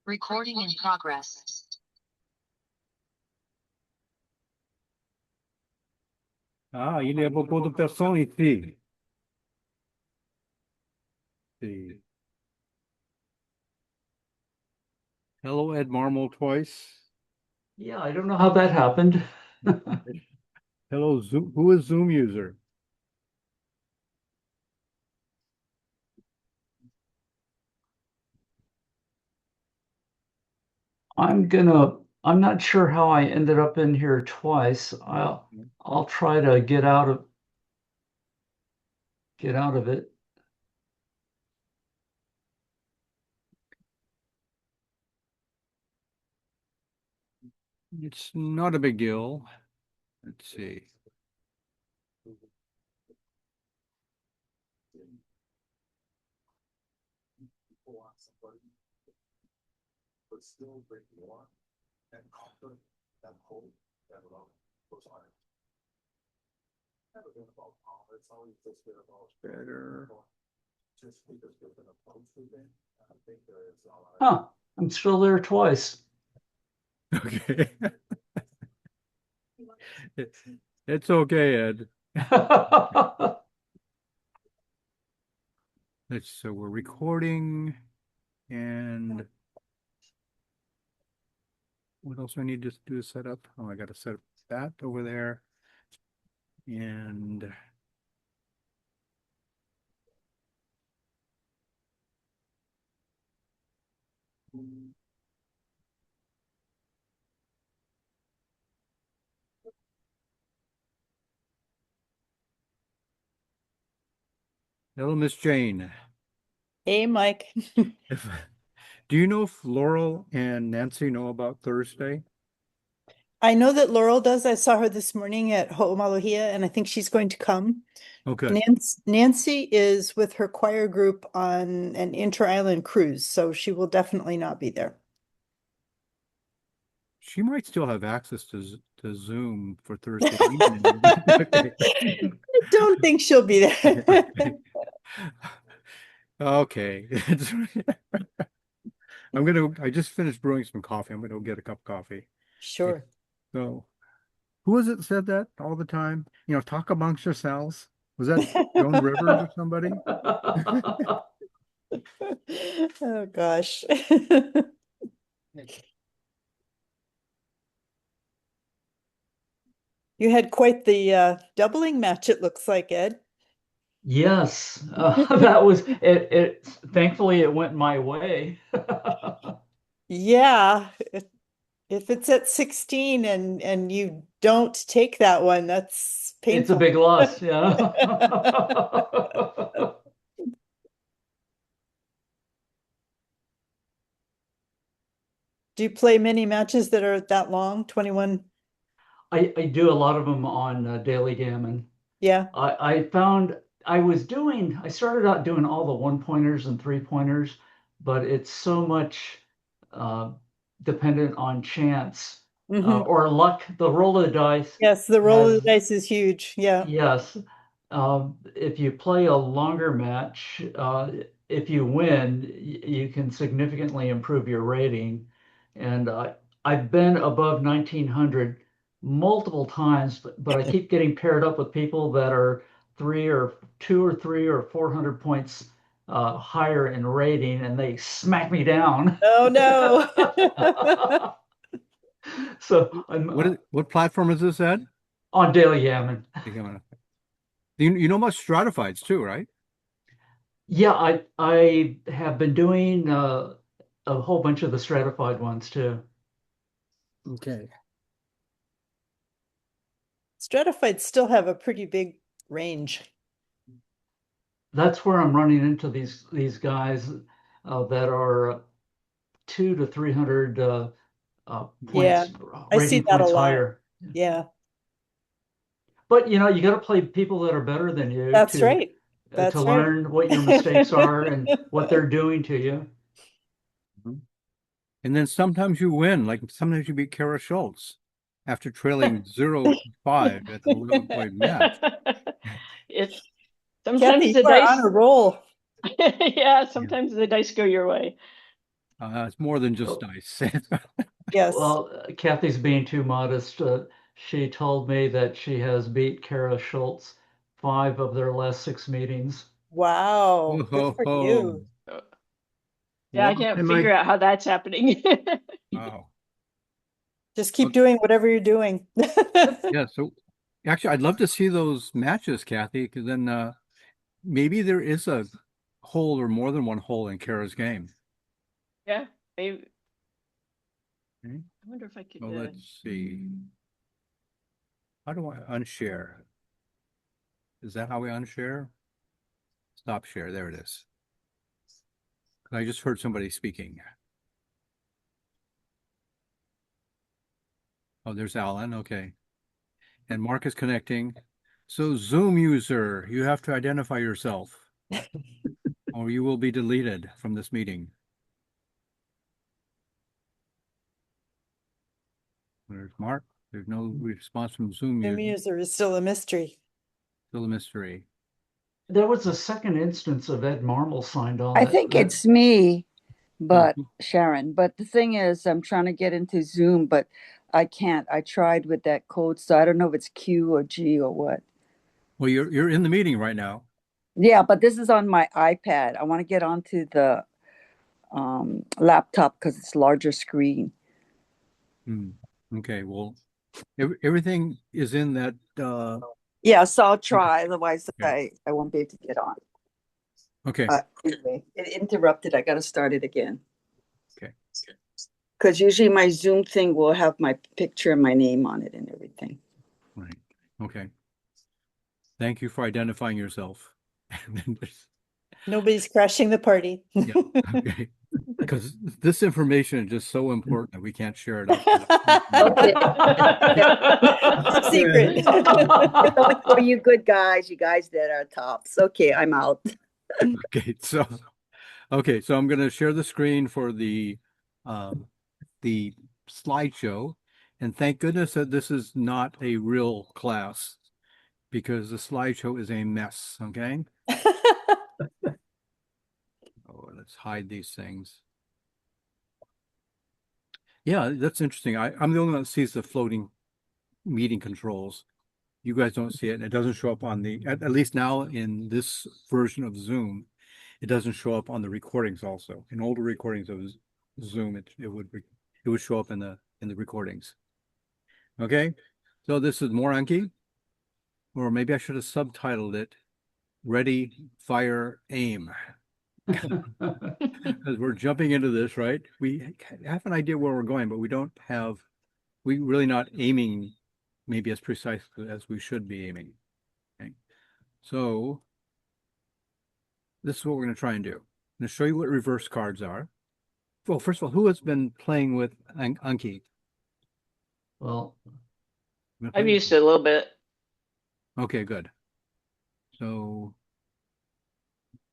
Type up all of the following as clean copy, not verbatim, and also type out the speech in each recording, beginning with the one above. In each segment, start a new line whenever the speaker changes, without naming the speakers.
Recording in progress.
Ah, il y a beaucoup de personnes ici. See. Hello, Ed Marmol twice.
Yeah, I don't know how that happened.
Hello, Zoom. Who is Zoom user?
I'm not sure how I ended up in here twice. I'll try to get out of it.
It's not a big deal. Let's see. Better.
Huh, I'm still there twice.
Okay. It's okay, Ed. So we're recording, and what else do I need to do to set up? Oh, I got to set up that over there. And hello, Miss Jane.
Hey, Mike.
Do you know if Laurel and Nancy know about Thursday?
I know that Laurel does. I saw her this morning at Ho'omalohia, and I think she's going to come.
Okay.
Nancy is with her choir group on an inter-island cruise, so she will definitely not be there.
She might still have access to Zoom for Thursday evening. Okay.
I don't think she'll be there.
Okay. I just finished brewing some coffee. I'm gonna go get a cup of coffee.
Sure.
So who was it said that all the time? You know, talk amongst yourselves. Was that Joan Rivers or somebody?
Oh gosh. You had quite the doubling match, it looks like, Ed.
Yes, that was it. Thankfully, it went my way.
Yeah, if it's at 16 and you don't take that one, that's painful.
It's a big loss, yeah.
Do you play many matches that are that long, 21?
I do a lot of them on Daily Gammon.
Yeah.
I found I started out doing all the 1-pointers and 3-pointers, but it's so much dependent on chance or luck, the roll of the dice.
Yes, the roll of the dice is huge. Yeah.
Yes. If you play a longer match, if you win, you can significantly improve your rating. And I've been above 1900 multiple times, but I keep getting paired up with people that are 2 or 3 or 400 points higher in rating, and they smack me down.
Oh no.
So
what platform is this, Ed?
On Daily Gammon.
You know about stratifieds too, right?
Yeah, I have been doing a whole bunch of the stratified ones too.
Okay.
Stratifieds still have a pretty big range.
That's where I'm running into these guys that are 200 to 300
Yeah,
points,
I see
rating
that a
points
lot.
higher.
Yeah,
But you know, you got to play people that are better than you
that's right.
to
That's right.
learn what your mistakes are and what they're doing to you.
And then sometimes you win, like sometimes you beat Kara Schultz after trailing 0-5 at the 11-point match.
It's
Kathy,
sometimes
you
the
are on
dice,
a roll.
yeah, sometimes the dice go your way.
It's more than just dice.
Yes.
Well, Kathy's being too modest. She told me that she has beat Kara Schultz 5 of their last 6 meetings.
Wow. Good for you.
Yeah, I
Well,
can't figure out how that's happening.
wow.
Just keep doing whatever you're doing.
Yeah, so actually I'd love to see those matches, Kathy, because then maybe there is a hole or more than one hole in Kara's game.
Yeah, maybe.
Okay.
I wonder if I could.
Well, let's see. How do I unshare? Is that how we unshare? Stop share. There it is. I just heard somebody speaking. Oh, there's Alan. Okay. And Mark is connecting. So Zoom user, you have to identify yourself or you will be deleted from this meeting. There's Mark. There's no response from Zoom
Zoom
user.
user is still a mystery.
Still a mystery.
There was a second instance of Ed Marmel signed on.
I think it's me, but
Mhm.
Sharon. But the thing is, I'm trying to get into Zoom, but I can't. I tried with that code, so I don't know if it's Q or G or what.
Well, you're in the meeting right now.
Yeah, but this is on my iPad. I want to get onto the laptop because it's larger screen.
Okay, well, everything is in that
Yeah, so I'll try. Otherwise,
okay.
I won't be able to get on.
Okay.
Anyway, it interrupted. I got to start it again.
Okay.
Because usually my Zoom thing will have my picture and my name on it and everything.
Right. Okay. Thank you for identifying yourself.
Nobody's crashing the party.
Yeah. Okay. Because this information is just so important that we can't share it up.
Okay.
Top secret.
It's only for you good guys, you guys that are tops. Okay, I'm out.
Okay, so I'm going to share the screen for the slideshow, and thank goodness that this is not a real class because the slideshow is a mess. Okay. Oh, let's hide these things. Yeah, that's interesting. I'm the only one that sees the floating meeting controls. You guys don't see it, and it doesn't show up on the at least now in this version of Zoom. It doesn't show up on the recordings also. In older recordings of Zoom, it would show up in the recordings. Okay, so this is more Anki, or maybe I should have subtitled it "Ready, Fire, Aim." Because we're jumping into this, right? We have an idea where we're going, but we really not aiming maybe as precisely as we should be aiming. Okay, so this is what we're going to try and do. I'm going to show you what reverse cards are. Well, first of all, who has been playing with Anki?
Well,
I've used it a little bit.
Okay, good. So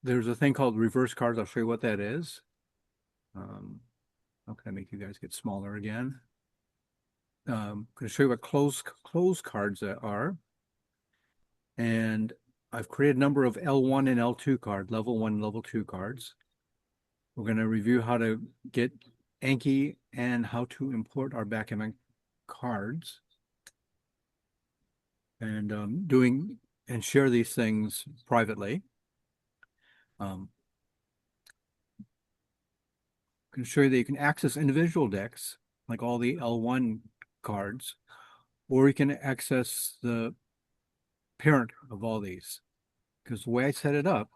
there's a thing called reverse cards. I'll show you what that is. How can I make you guys get smaller again? I'm going to show you what cloze cards are. And I've created a number of L1 and L2 cards, level 1 and level 2 cards. We're going to review how to get Anki and how to import our backgammon cards. And share these things privately. I can show you that you can access individual decks, like all the L1 cards, or you can access the parent of all these. Because the way I set it up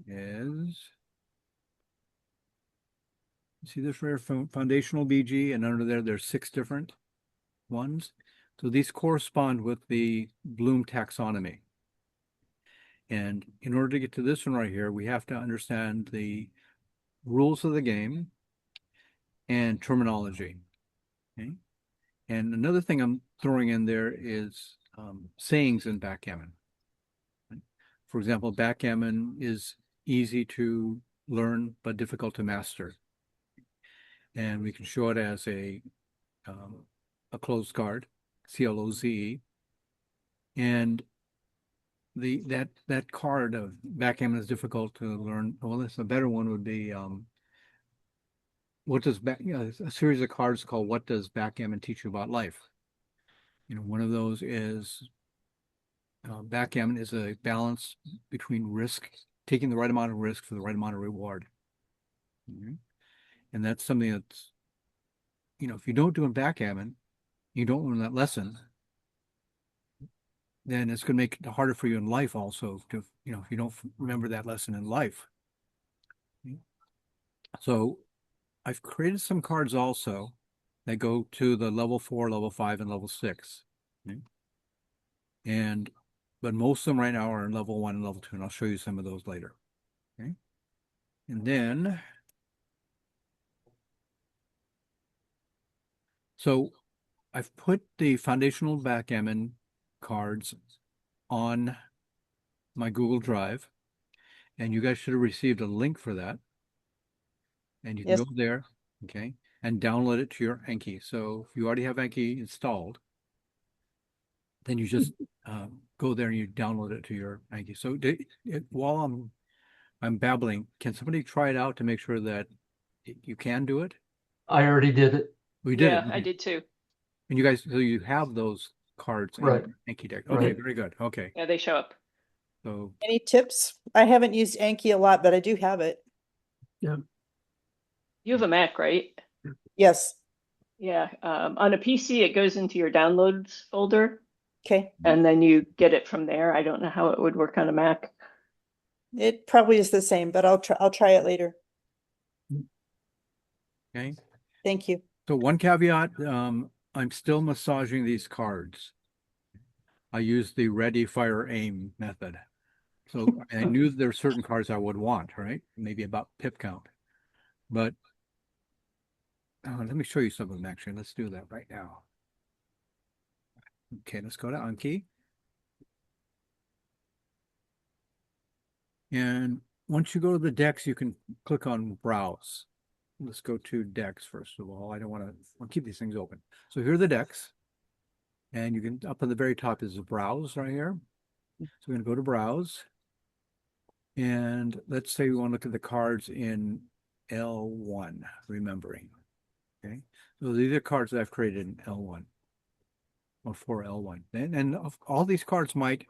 is See this rare foundational BG, and under there, there's 6 different ones. So these correspond with the Bloom taxonomy. And in order to get to this one right here, we have to understand the rules of the game and terminology. Okay. And another thing I'm throwing in there is sayings in backgammon. For example, backgammon is easy to learn but difficult to master. And we can show it as a closed card, CLOZE. And that card of backgammon is difficult to learn. Well, this a better one would be what does a series of cards called "What Does Backgammon Teach You About Life?" One of those is backgammon is a balance between risk, taking the right amount of risk for the right amount of reward. And that's something that's, if you don't do in backgammon, you don't learn that lesson, then it's going to make it harder for you in life also to, if you don't remember that lesson in life. So I've created some cards also that go to the level 4, level 5, and level 6. But most of them right now are in level 1 and level 2, and I'll show you some of those later. Okay. And then, so I've put the foundational backgammon cards on my Google Drive, and you guys should have received a link for that. And you can
Yes.
go there, okay, and download it to your Anki. So if you already have Anki installed, then you just go there and you download it to your Anki. So while I'm babbling, can somebody try it out to make sure that you can do it?
I already did it.
We did
Yeah,
it.
I did too.
And you guys, so you have those cards in
Right.
your Anki deck. Okay,
Right.
very good. Okay.
Yeah, they show up.
So
Any tips? I haven't used Anki a lot, but I do have it.
You have a Mac, right?
Yes.
Yeah. On a PC, it goes into your downloads folder,
Okay.
and then you get it from there. I don't know how it would work on a Mac.
It probably is the same, but I'll try it later.
okay.
Thank you.
So one caveat, I'm still massaging these cards. I use the ready, fire, aim method. So I knew there were certain cards I would want, right? Maybe about pip count. But let me show you some of them actually. Let's do that right now. Okay, let's go to Anki. And once you go to the decks, you can click on browse. Let's go to decks first of all. I'll keep these things open. So here are the decks. And you can, up on the very top is the browse right here. So we're going to go to browse. And let's say we want to look at the cards in L1, remembering. Okay. So these are cards that I've created in L1 or for L1. And all these cards might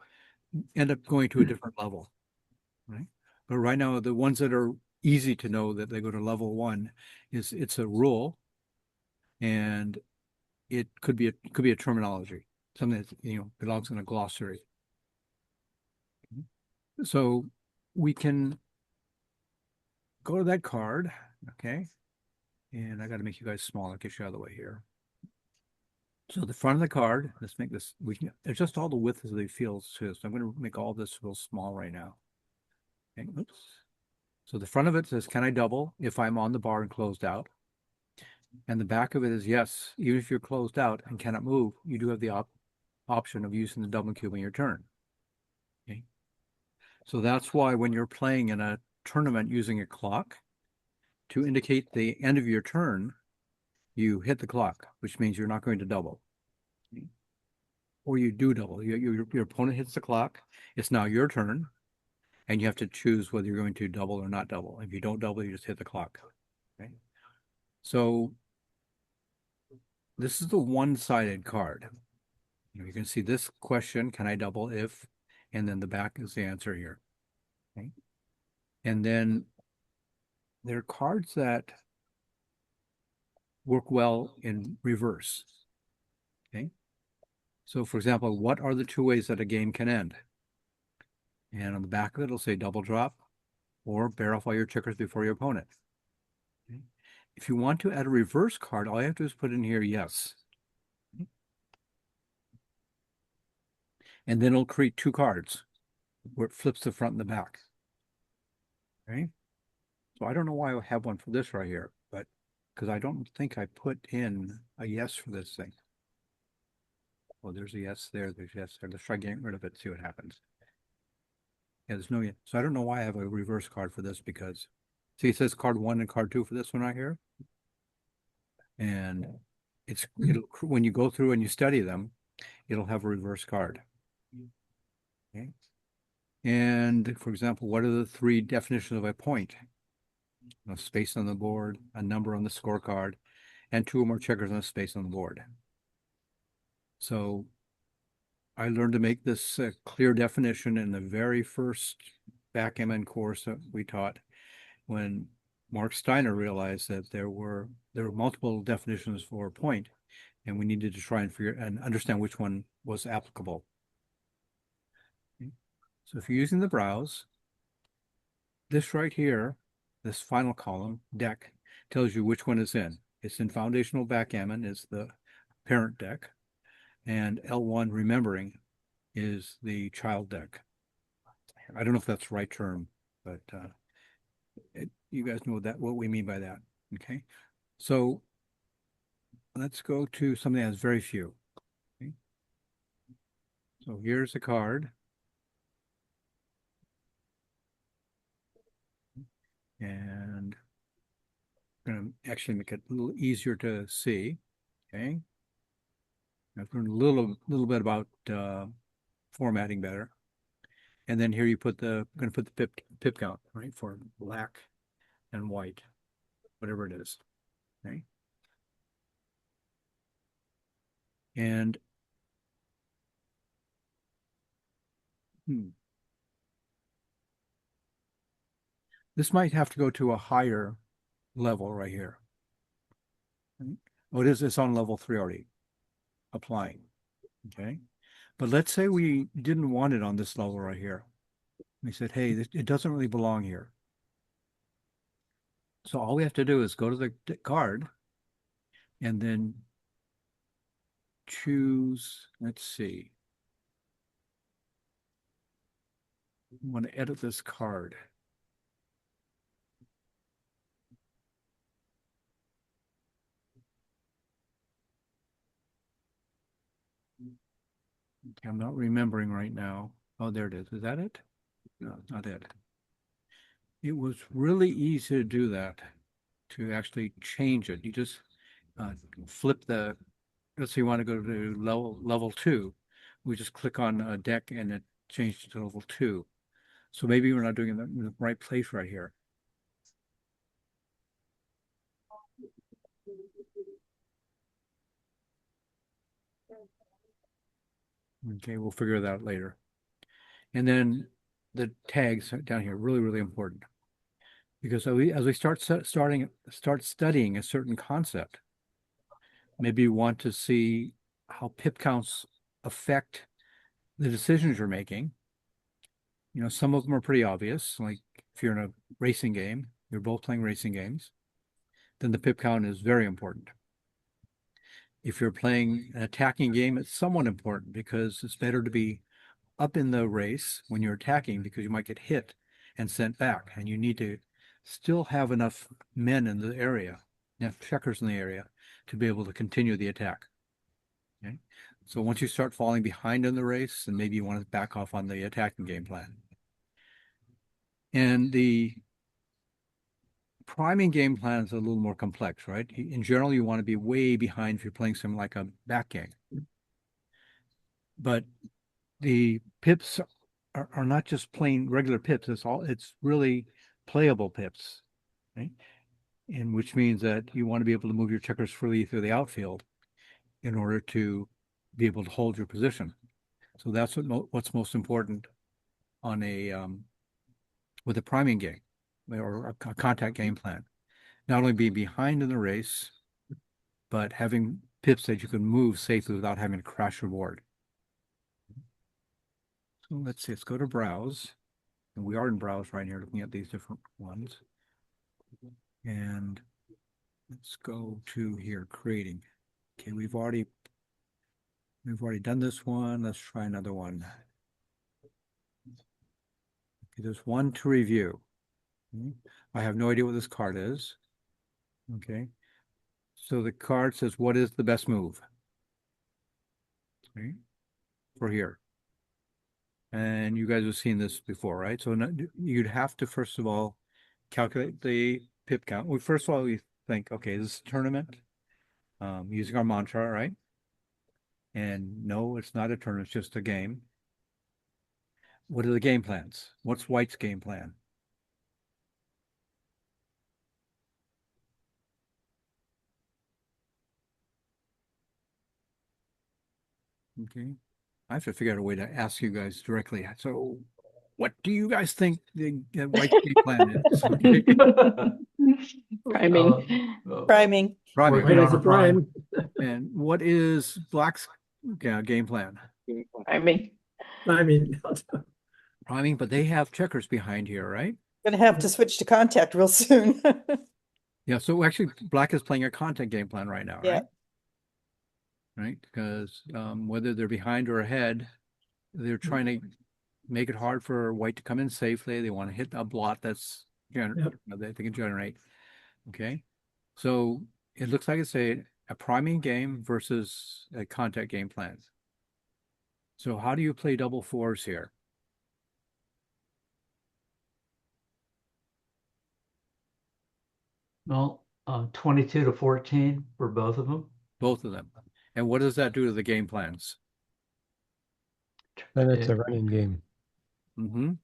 end up going to a different level, right? But right now, the ones that are easy to know that they go to level 1 it's a rule, and it could be a terminology, something that belongs in a glossary. So we can go to that card, okay? And I got to make you guys small. I'll get you out of the way here. So the front of the card, let's make this, we can adjust all the width of the fields too. So I'm going to make all this real small right now. Okay, oops. So the front of it says, can I double if I'm on the bar and closed out? And the back of it is yes, even if you're closed out and cannot move, you do have the option of using the double cube on your turn. Okay. So that's why when you're playing in a tournament using a clock, to indicate the end of your turn, you hit the clock, which means you're not going to double. Okay. Or you do double. Your opponent hits the clock. It's now your turn, and you have to choose whether you're going to double or not double. If you don't double, you just hit the clock. Okay. So this is the one-sided card. You can see this question, can I double if, and then the back is the answer here. Okay. And then there are cards that work well in reverse. Okay. So for example, what are the 2 ways that a game can end? And on the back of it, it'll say double drop or bear off all your checkers before your opponent. Okay. If you want to add a reverse card, all you have to do is put in here yes. And then it'll create two cards where it flips the front and the back. Okay. So I don't know why I have one for this right here, but because I don't think I put in a yes for this thing. Well, there's a yes there, there's a yes there. Let's try getting rid of it, see what happens. Yeah, there's no yes. So I don't know why I have a reverse card for this because see, it says card 1 and card 2 for this one right here. And it'll when you go through and you study them, it'll have a reverse card. Okay. And for example, what are the 3 definitions of a point? A space on the board, a number on the scorecard, and 2 or more checkers on a space on the board. So I learned to make this clear definition in the very first backgammon course that we taught when Mark Steiner realized that there were multiple definitions for a point, and we needed to try and figure and understand which one was applicable. Okay. So if you're using the browse, this right here, this final column, deck, tells you which one is in. It's in foundational backgammon, is the parent deck, and L1 remembering is the child deck. I don't know if that's the right term, but you guys know what we mean by that. Okay, so let's go to something that has very few. Okay. So here's a card. And I'm going to actually make it a little easier to see. Okay. I've learned a little bit about formatting better. And then here you put I'm going to put the pip count, right, for black and white, whatever it is. Okay. And this might have to go to a higher level right here. Oh, it's on level 3 already, applying. Okay. But let's say we didn't want it on this level right here. We said, hey, it doesn't really belong here. So all we have to do is go to the card and then choose, let's see. I want to edit this card. Okay, I'm not remembering right now. Oh, there it is. Is that it? No, not it. It was really easy to do that, to actually change it. You just flip let's say you want to go to level 2. We just click on a deck and it changed to level 2. So maybe we're not doing it in the right place right here. Okay, we'll figure that out later. And then the tags down here, really, really important. Because as we start studying a certain concept, maybe you want to see how pip counts affect the decisions you're making. You know, some of them are pretty obvious. Like if you're in a racing game, you're both playing racing games, then the pip count is very important. If you're playing an attacking game, it's somewhat important because it's better to be up in the race when you're attacking because you might get hit and sent back, and you need to still have enough men in the area, enough checkers in the area to be able to continue the attack. Okay, so once you start falling behind in the race, then maybe you want to back off on the attacking game plan. And the priming game plan is a little more complex, right? In general, you want to be way behind if you're playing something like a backgammon. But the pips are not just plain regular pips. It's really playable pips, right? And which means that you want to be able to move your checkers freely through the outfield in order to be able to hold your position. So that's what's most important on a with a priming game or a contact game plan. Not only being behind in the race, but having pips that you can move safely without having to crash your board. So let's see, let's go to browse. And we are in browse right here looking at these different ones. And let's go to here, creating. Okay, we've already done this one. Let's try another one. Okay, there's one to review. I have no idea what this card is. Okay. So the card says, what is the best move? Okay. For here. And you guys have seen this before, right? So you'd have to, first of all, calculate the pip count. Well, first of all, we think, okay, this is a tournament, using our mantra, right? And no, it's not a tournament, it's just a game. What are the game plans? What's White's game plan? Okay. I have to figure out a way to ask you guys directly. So what do you guys think the White's game plan is? Okay.
Priming.
Priming.
Priming.
Working
White
on
has
a
a prime.
And what is Black's game plan?
Priming.
I mean,
Priming, but they have checkers behind here, right?
Gonna have to switch to contact real soon.
Yeah, so actually Black is playing a content game plan right now,
Yeah.
right? Right, because whether they're behind or ahead, they're trying to make it hard for White to come in safely. They want to hit a blot that's
Yep.
they can generate. Okay, so it looks like it's a priming game versus a contact game plan. So how do you play double fours here?
Well, 22 to 14 for both of them.
Both of them. And what does that do to the game plans?
then it's
Yeah.
a running game.
In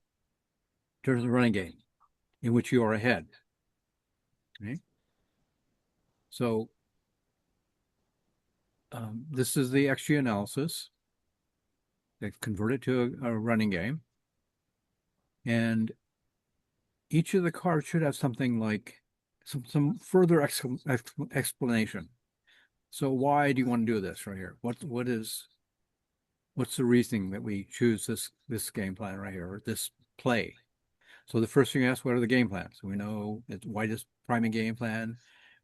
terms of the running game, in which you are ahead. Okay. So this is the XG analysis. They've converted to a running game. And each of the cards should have something like some further explanation. So why do you want to do this right here? What's the reasoning that we choose this game plan right here, or this play? So the first thing you ask, what are the game plans? So we know that White is priming game plan.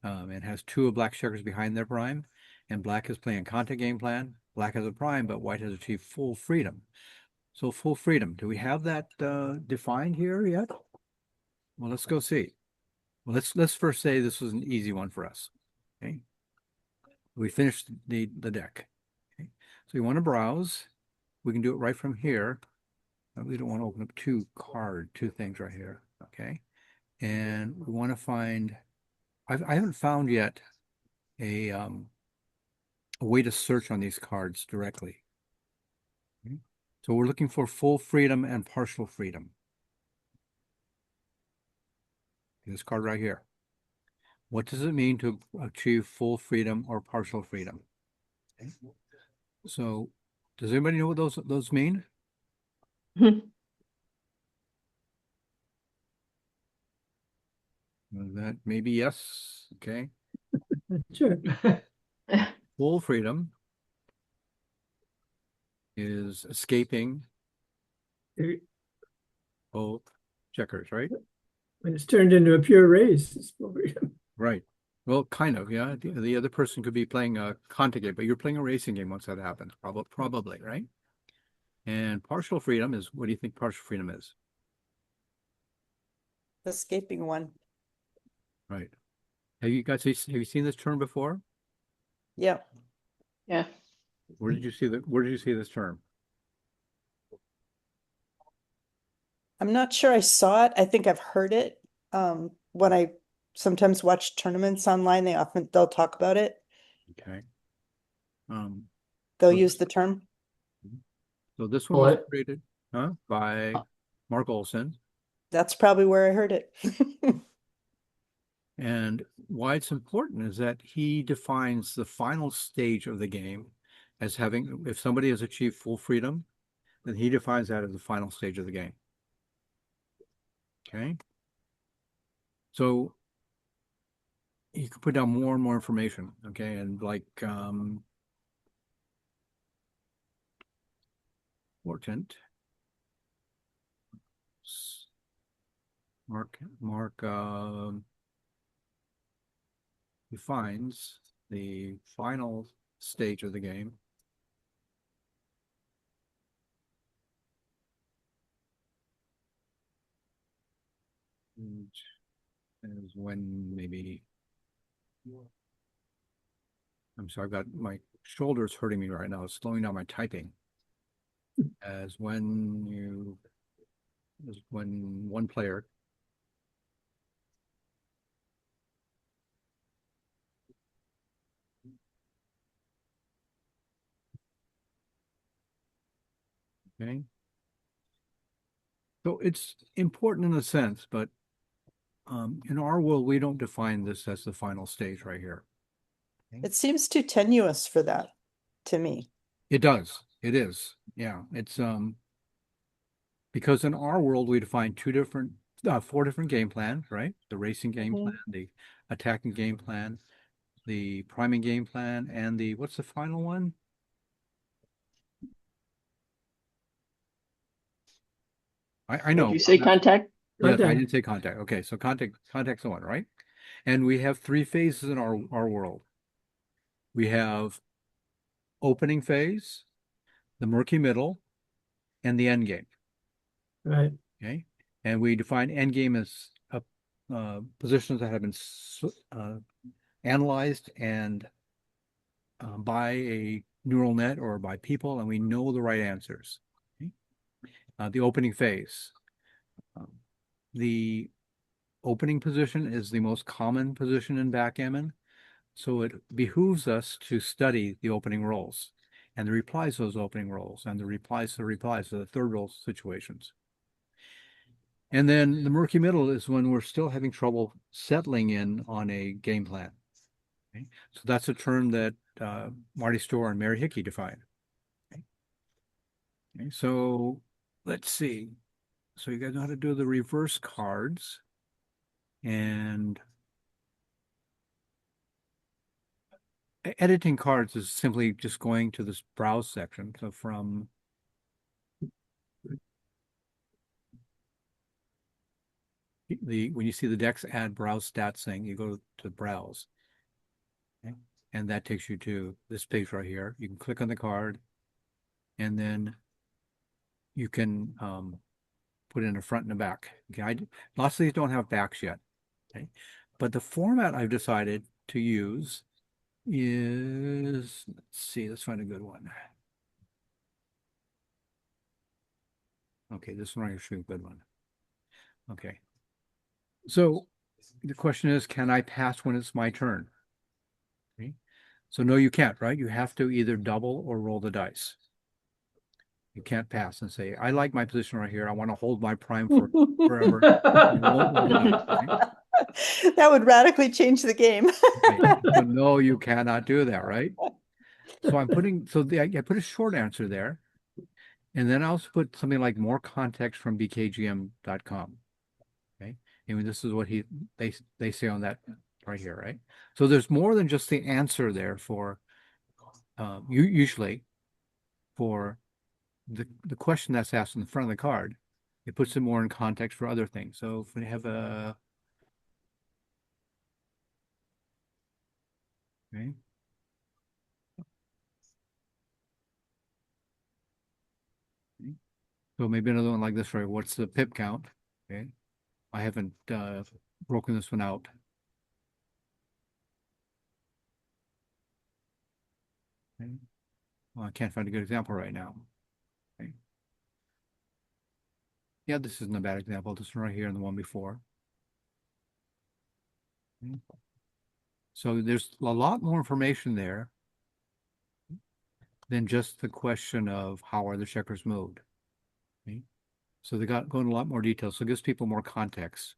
It has two of Black's checkers behind their prime, and Black is playing content game plan. Black has a prime, but White has achieved full freedom. So full freedom, do we have that defined here yet? Well, let's go see. Well, let's first say this was an easy one for us. Okay, we finished the deck. Okay, so you want to browse. We can do it right from here. We don't want to open up two things right here. Okay, and we want to find. I haven't found yet a way to search on these cards directly. Okay. So we're looking for full freedom and partial freedom. This card right here. What does it mean to achieve full freedom or partial freedom? Okay. So does anybody know what those mean? That maybe yes. Okay.
Sure.
Full freedom is escaping both checkers, right?
When it's turned into a pure race, it's
Right. Well, kind of, yeah. The other person could be playing a content game, but you're playing a racing game once that happens, probably, right? And partial freedom is, what do you think partial freedom is?
Escaping one.
Right. Have you seen this term before?
Yeah.
Yeah.
Where did you see this term?
I'm not sure I saw it. I think I've heard it. When I sometimes watch tournaments online, they'll talk about it.
Okay.
They'll
So-
use the term.
So this one was created by Mark Olson.
That's probably where I heard it.
And why it's important is that he defines the final stage of the game as having, if somebody has achieved full freedom, then he defines that as the final stage of the game. Okay. So you can put down more and more information. Okay. And like, important. Mark defines the final stage of the game. Which is when maybe, I'm sorry, I've got my shoulders hurting me right now. It's slowing down my typing. As when one player okay. So it's important in a sense, but in our world, we don't define this as the final stage right here.
It seems too tenuous for that to me.
It does. It is. Yeah. It's because in our world we define four different game plans, right? The racing game plan, the attacking game plan, the priming game plan, and the what's the final one? I know.
Did you say contact?
Yes, I
Contact.
didn't say contact. Okay, so contact's the one, right? And we have three phases in our world. We have opening phase, the murky middle, and the end game.
Right.
Okay, and we define end game as positions that have been analyzed and by a neural net or by people, and we know the right answers. Okay? The opening phase. The opening position is the most common position in backgammon, so it behooves us to study the opening rolls and the replies to those opening rolls and the replies to the third roll situations. And then the murky middle is when we're still having trouble settling in on a game plan. Okay? So that's a term that Marty Storr and Mary Hickey define. Okay, so let's see. So you guys know how to do the reverse cards. And editing cards is simply just going to this browse section. So from when you see the Dex add browse stats thing, you go to browse. Okay? And that takes you to this page right here. You can click on the card and then you can put in a front and a back. Okay, lots of these don't have backs yet. Okay, but the format I've decided to use is, let's see, let's find a good one. Okay, this one I should be a good one. Okay, so the question is, can I pass when it's my turn? Okay, so no, you can't, right? You have to either double or roll the dice. You can't pass and say, I like my position right here. I want to hold my prime for forever. You won't roll the dice, right?
That would radically change the game.
Okay. So no, you cannot do that, right? So I put a short answer there. And then I also put something like more context from bkgm.com. Okay. And this is what they say on that right here, right? So there's more than just the answer there for usually for the question that's asked in the front of the card. It puts it more in context for other things. So if we have a okay. So maybe another one like this, right? What's the pip count? Okay. I haven't broken this one out. Okay. Well, I can't find a good example right now. Okay. Yeah, this isn't a bad example. This one right here and the one before. Okay. So there's a lot more information there than just the question of how are the checkers moved. Okay. So they go into a lot more detail. So it gives people more context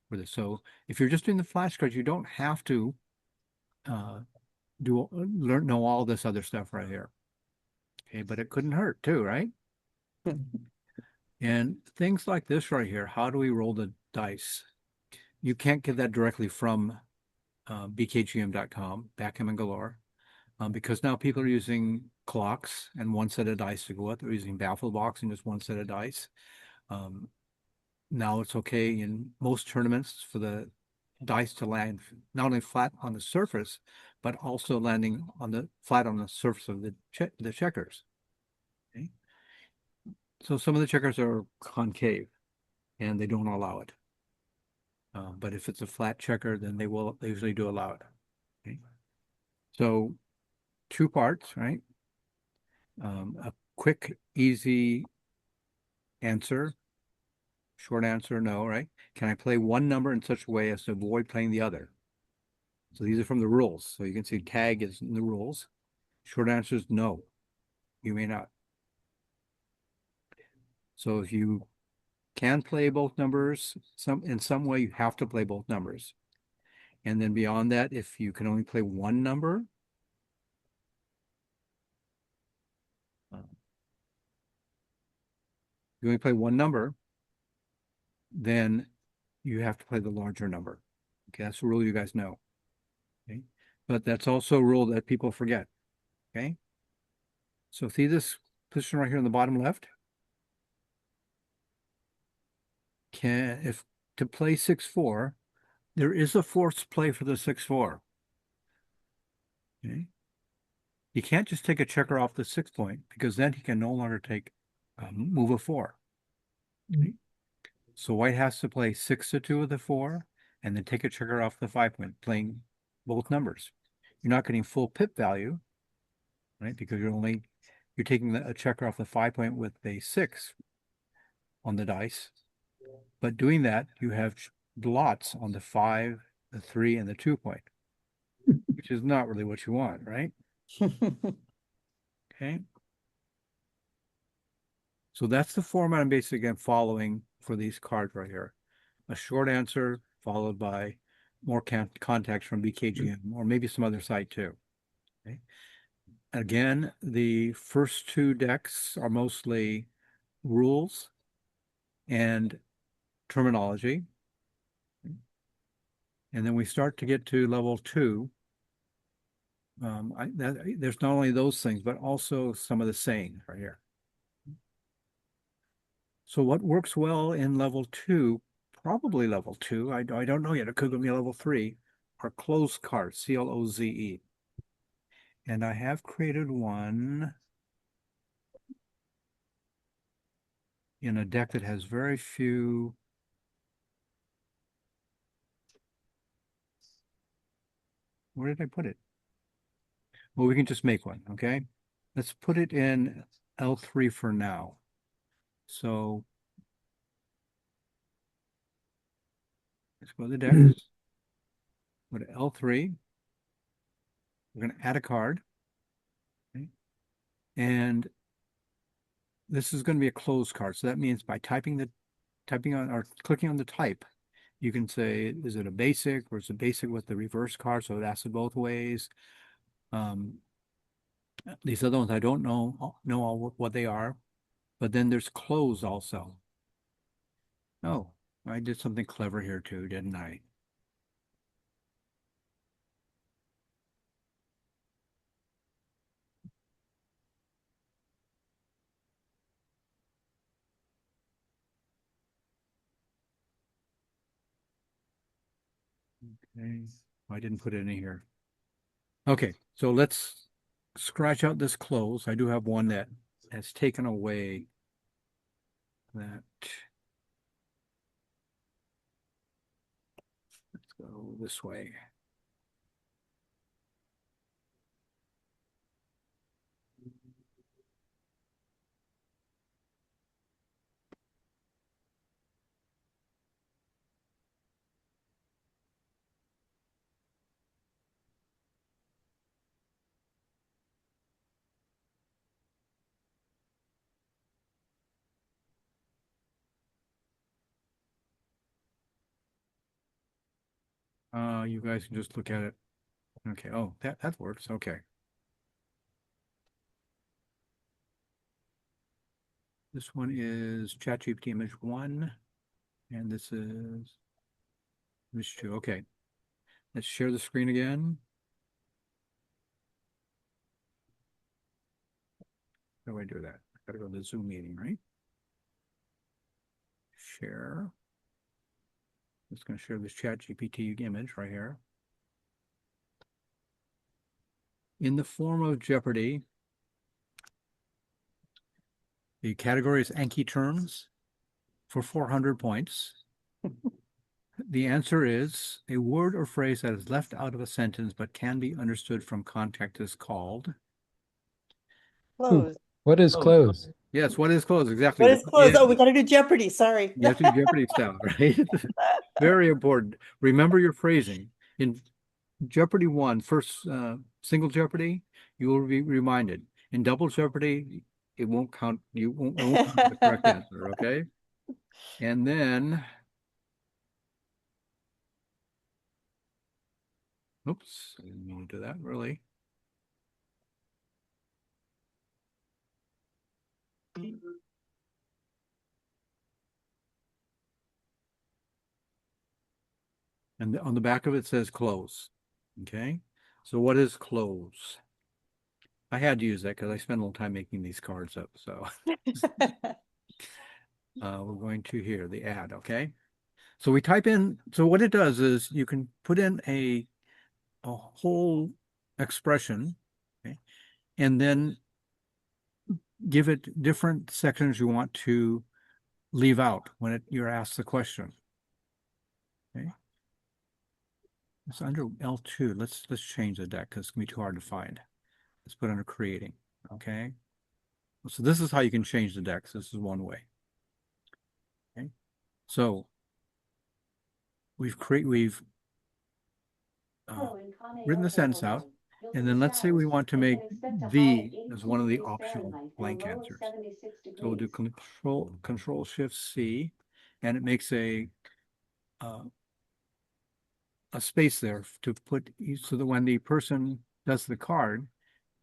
for this. So if you're just doing the flashcards, you don't have to know all this other stuff right here. Okay, but it couldn't hurt too, right? And things like this right here, how do we roll the dice? You can't get that directly from bkgm.com, backgammon galore, because now people are using clocks and one set of dice to go up. They're using baffle box and just one set of dice. Now it's okay in most tournaments for the dice to land not only flat on the surface, but also landing on the flat on the surface of the checkers. Okay. So some of the checkers are concave and they don't allow it. But if it's a flat checker, then they usually do allow it. Okay. So 2 parts, right? A quick, easy answer, short answer, no, right? Can I play one number in such a way as to avoid playing the other? So these are from the rules. So you can see tag is in the rules. Short answer is no, you may not. So if you can play both numbers, in some way you have to play both numbers. And then beyond that, if you can only play one number, you only play one number, then you have to play the larger number. Okay, that's a rule you guys know. Okay, but that's also a rule that people forget. Okay, so see this position right here on the bottom left? If to play 6-4, there is a forced play for the 6-4. Okay, you can't just take a checker off the 6 point because then he can no longer take move a 4. Okay? So white has to play 6-2 with the 4 and then take a checker off the 5 point, playing both numbers. You're not getting full pip value, right? Because you're taking a checker off the 5 point with a 6 on the dice. But doing that, you have blots on the 5, the 3, and the 2 point, which is not really what you want, right? Okay. So that's the format I'm basically following for these cards right here. A short answer followed by more context from BKGM or maybe some other site too. Okay. Again, the first 2 decks are mostly rules and terminology. And then we start to get to level 2. There's not only those things, but also some of the sayings right here. So what works well in level 2, probably level 2, I don't know yet, it could be level 3, are cloze cards, C-L-O-Z-E. And I have created one in a deck that has very few. Where did I put it? Well, we can just make one, okay? Let's put it in L3 for now. So let's go to the decks. Go to L3. We're going to add a card. Okay? And this is going to be a cloze card. So that means by typing on or clicking on the type, you can say, is it a basic or is it basic with the reverse card? So it asks it both ways. These other ones, I don't know all what they are, but then there's cloze also. Oh, I did something clever here too, didn't I? Okay, I didn't put it in here. Okay, so let's scratch out this cloze. I do have one that has taken away that. Let's go this way. You guys can just look at it. Okay, oh, that works. Okay. This one is ChatGPT image 1, and this is image 2. Okay. Let's share the screen again. How do I do that? I gotta go to the Zoom meeting, right? Share. Just going to share this chat GPT image right here. In the form of Jeopardy, the category is Anki terms for 400 points. The answer is a word or phrase that is left out of a sentence but can be understood from context is called.
Close.
What is cloze?
Yes, what is close? Exactly.
What is close? Oh, we got to do Jeopardy. Sorry.
You have to do Jeopardy style, right? Very important. Remember your phrasing. In Jeopardy 1, first single Jeopardy, you will be reminded. In double Jeopardy, it won't count. You won't count the correct answer, okay? And then, oops, I didn't mean to do that, really. And on the back of it says close. Okay. So what is close? I had to use that because I spent a little time making these cards up. So we're going to here, the add. Okay. So we type in, so what it does is you can put in a whole expression, okay, and then give it different sections you want to leave out when you're asked the question. Okay. It's under L2. Let's change the deck because it's gonna be too hard to find. Let's put under creating. Okay. So this is how you can change the decks. This is one way. Okay. So we've written the sentence out, and then let's say we want to make V as one of the optional blank answers. So we'll do Control Shift C, and it makes a space there to put, so that when the person does the card,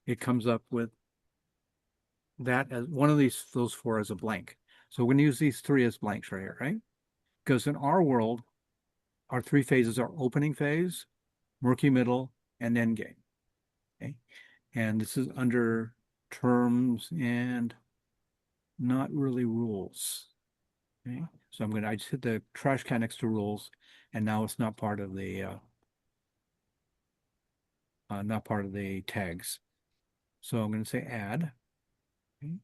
it comes up with that as one of those four as a blank. So we're going to use these three as blanks right here, right? Because in our world, our three phases are opening phase, murky middle, and end game. Okay. And this is under terms and not really rules. Okay. So I just hit the trash can next to rules, and now it's not part of the tags. So I'm going to say add. Okay.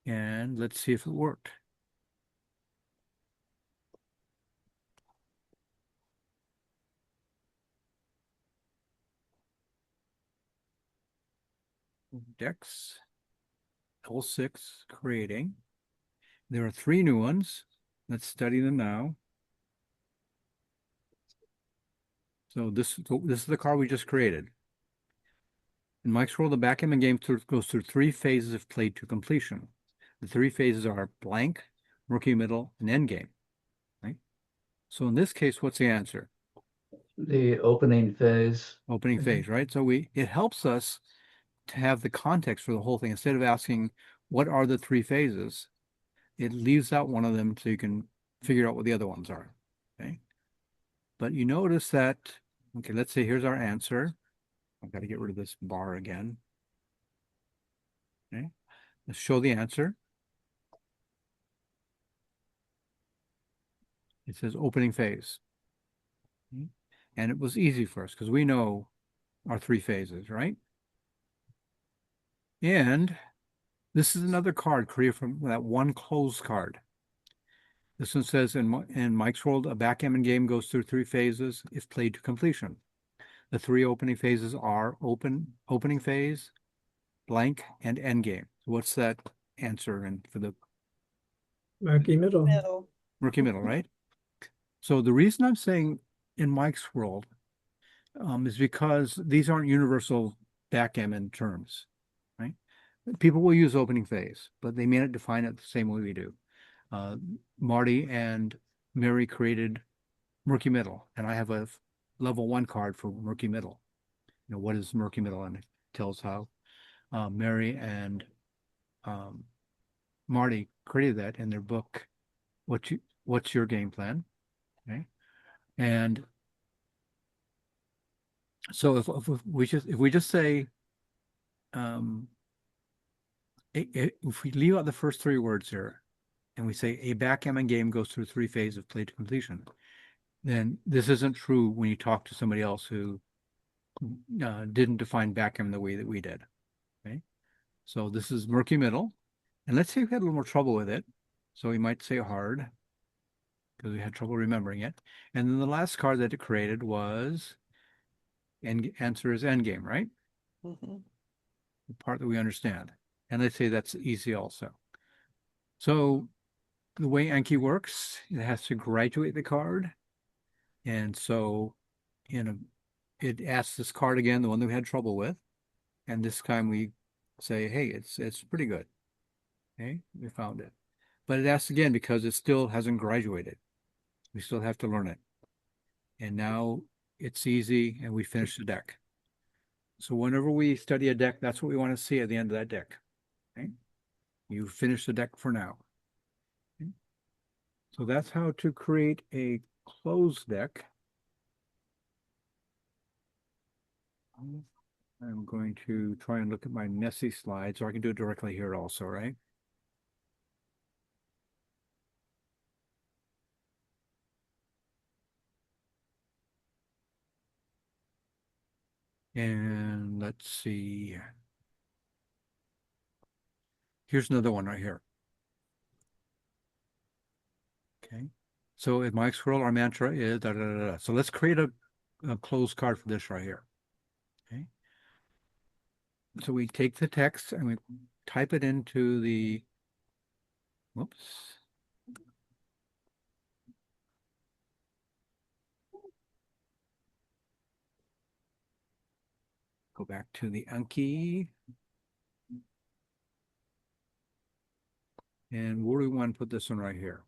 And let's see if it worked. Decks, L6, creating. There are three new ones. Let's study them now. So this is the card we just created. In Mike's World, the backgammon game goes through three phases if played to completion. The three phases are blank, murky middle, and end game. Right? So in this case, what's the answer?
The opening phase.
Opening phase, right? So it helps us to have the context for the whole thing. Instead of asking, what are the three phases? It leaves out one of them so you can figure out what the other ones are. Okay. But you notice that, okay, let's say here's our answer. I've got to get rid of this bar again. Okay. Let's show the answer. It says opening phase. Okay. And it was easy for us because we know our three phases, right? And this is another card created from that one cloze card. This one says in Mike's World, a backgammon game goes through three phases if played to completion. The three opening phases are opening phase, blank, and end game. So what's that answer for the
Murky middle.
Middle.
murky middle, right? So the reason I'm saying in Mike's World is because these aren't universal backgammon terms, right? People will use opening phase, but they may not define it the same way we do. Marty and Mary created murky middle, and I have a level 1 card for murky middle. You know, what is murky middle? And it tells how Mary and Marty created that in their book, What's Your Game Plan? Okay. And so if we just say if we leave out the first three words here and we say a backgammon game goes through three phases of play to completion, then this isn't true when you talk to somebody else who didn't define backgammon the way that we did. Okay, so this is murky middle, and let's say we had a little more trouble with it. So we might say hard because we had trouble remembering it. And then the last card that it created was answer is endgame, right?
Mhm.
The part that we understand. And let's say that's easy also. So the way Anki works, it has to graduate the card. And so it asks this card again, the one that we had trouble with. And this time we say, hey, it's pretty good. Okay, we found it. But it asks again because it still hasn't graduated. We still have to learn it. And now it's easy and we finish the deck. So whenever we study a deck, that's what we want to see at the end of that deck. Okay? You finish the deck for now. Okay? So that's how to create a closed deck. I'm going to try and look at my messy slides, or I can do it directly here also, right? And let's see. Here's another one right here. Okay. So in my scroll, our mantra is da da da da. So let's create a closed card for this right here. Okay. So we take the text and we type it into the, whoops. Go back to the Anki. And where do we want to put this one right here?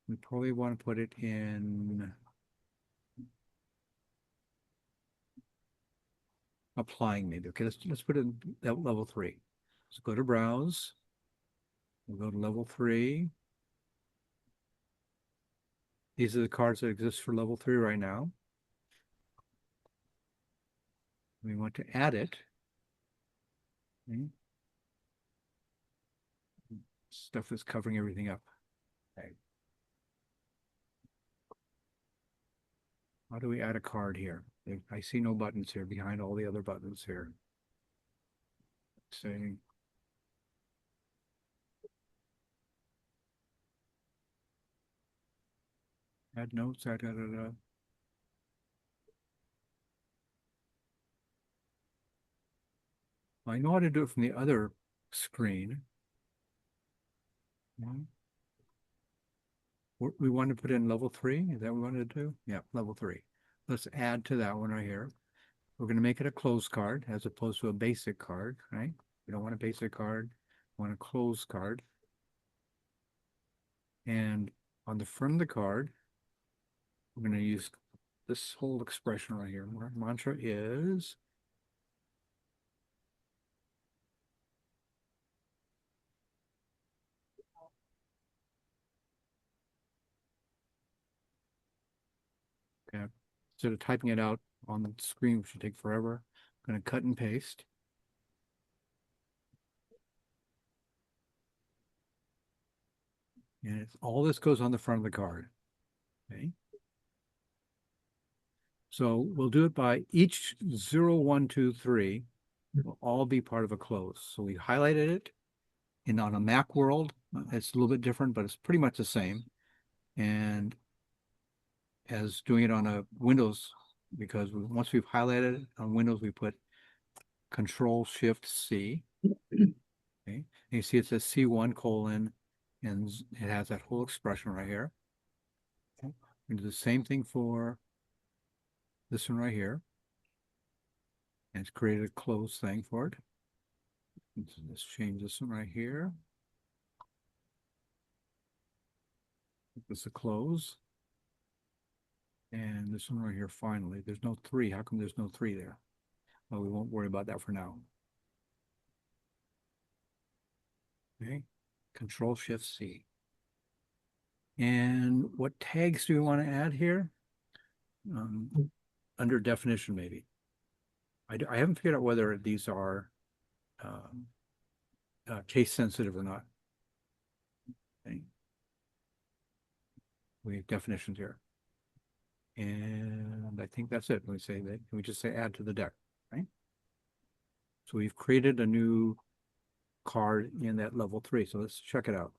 We probably want to put it in applying maybe. Okay, let's put it in level 3. So go to browse. We'll go to level 3. These are the cards that exist for level 3 right now. We want to add it. Okay. Stuff is covering everything up. Okay. How do we add a card here? I see no buttons here behind all the other buttons here. Say add notes, add da, da, da. I know how to do it from the other screen. We want to put in level 3. Is that what we wanted to do? Yeah, level 3. Let's add to that one right here. We're going to make it a closed card as opposed to a basic card, right? We don't want a basic card. We want a closed card. And on the front of the card, we're going to use this whole expression right here. Our mantra is okay. Instead of typing it out on the screen, which should take forever, I'm going to cut and paste. And all this goes on the front of the card. Okay. So we'll do it by each 0, 1, 2, 3 will all be part of a cloze. So we highlighted it. And on a Mac world, it's a little bit different, but it's pretty much the same. And as doing it on a Windows, because once we've highlighted it on Windows, we put Control-Shift-C. Okay. And you see it says C1 colon, and it has that whole expression right here. Okay. We do the same thing for this one right here. And it's created a close thing for it. Let's change this one right here. This is a close. And this one right here, finally. There's no 3. How come there's no 3 there? Well, we won't worry about that for now. Okay. Control-Shift-C. And what tags do we want to add here? Under definition, maybe. I haven't figured out whether these are case sensitive or not. Okay. We have definitions here. And I think that's it. We say that we just say add to the deck, right? So we've created a new card in that level 3. So let's check it out.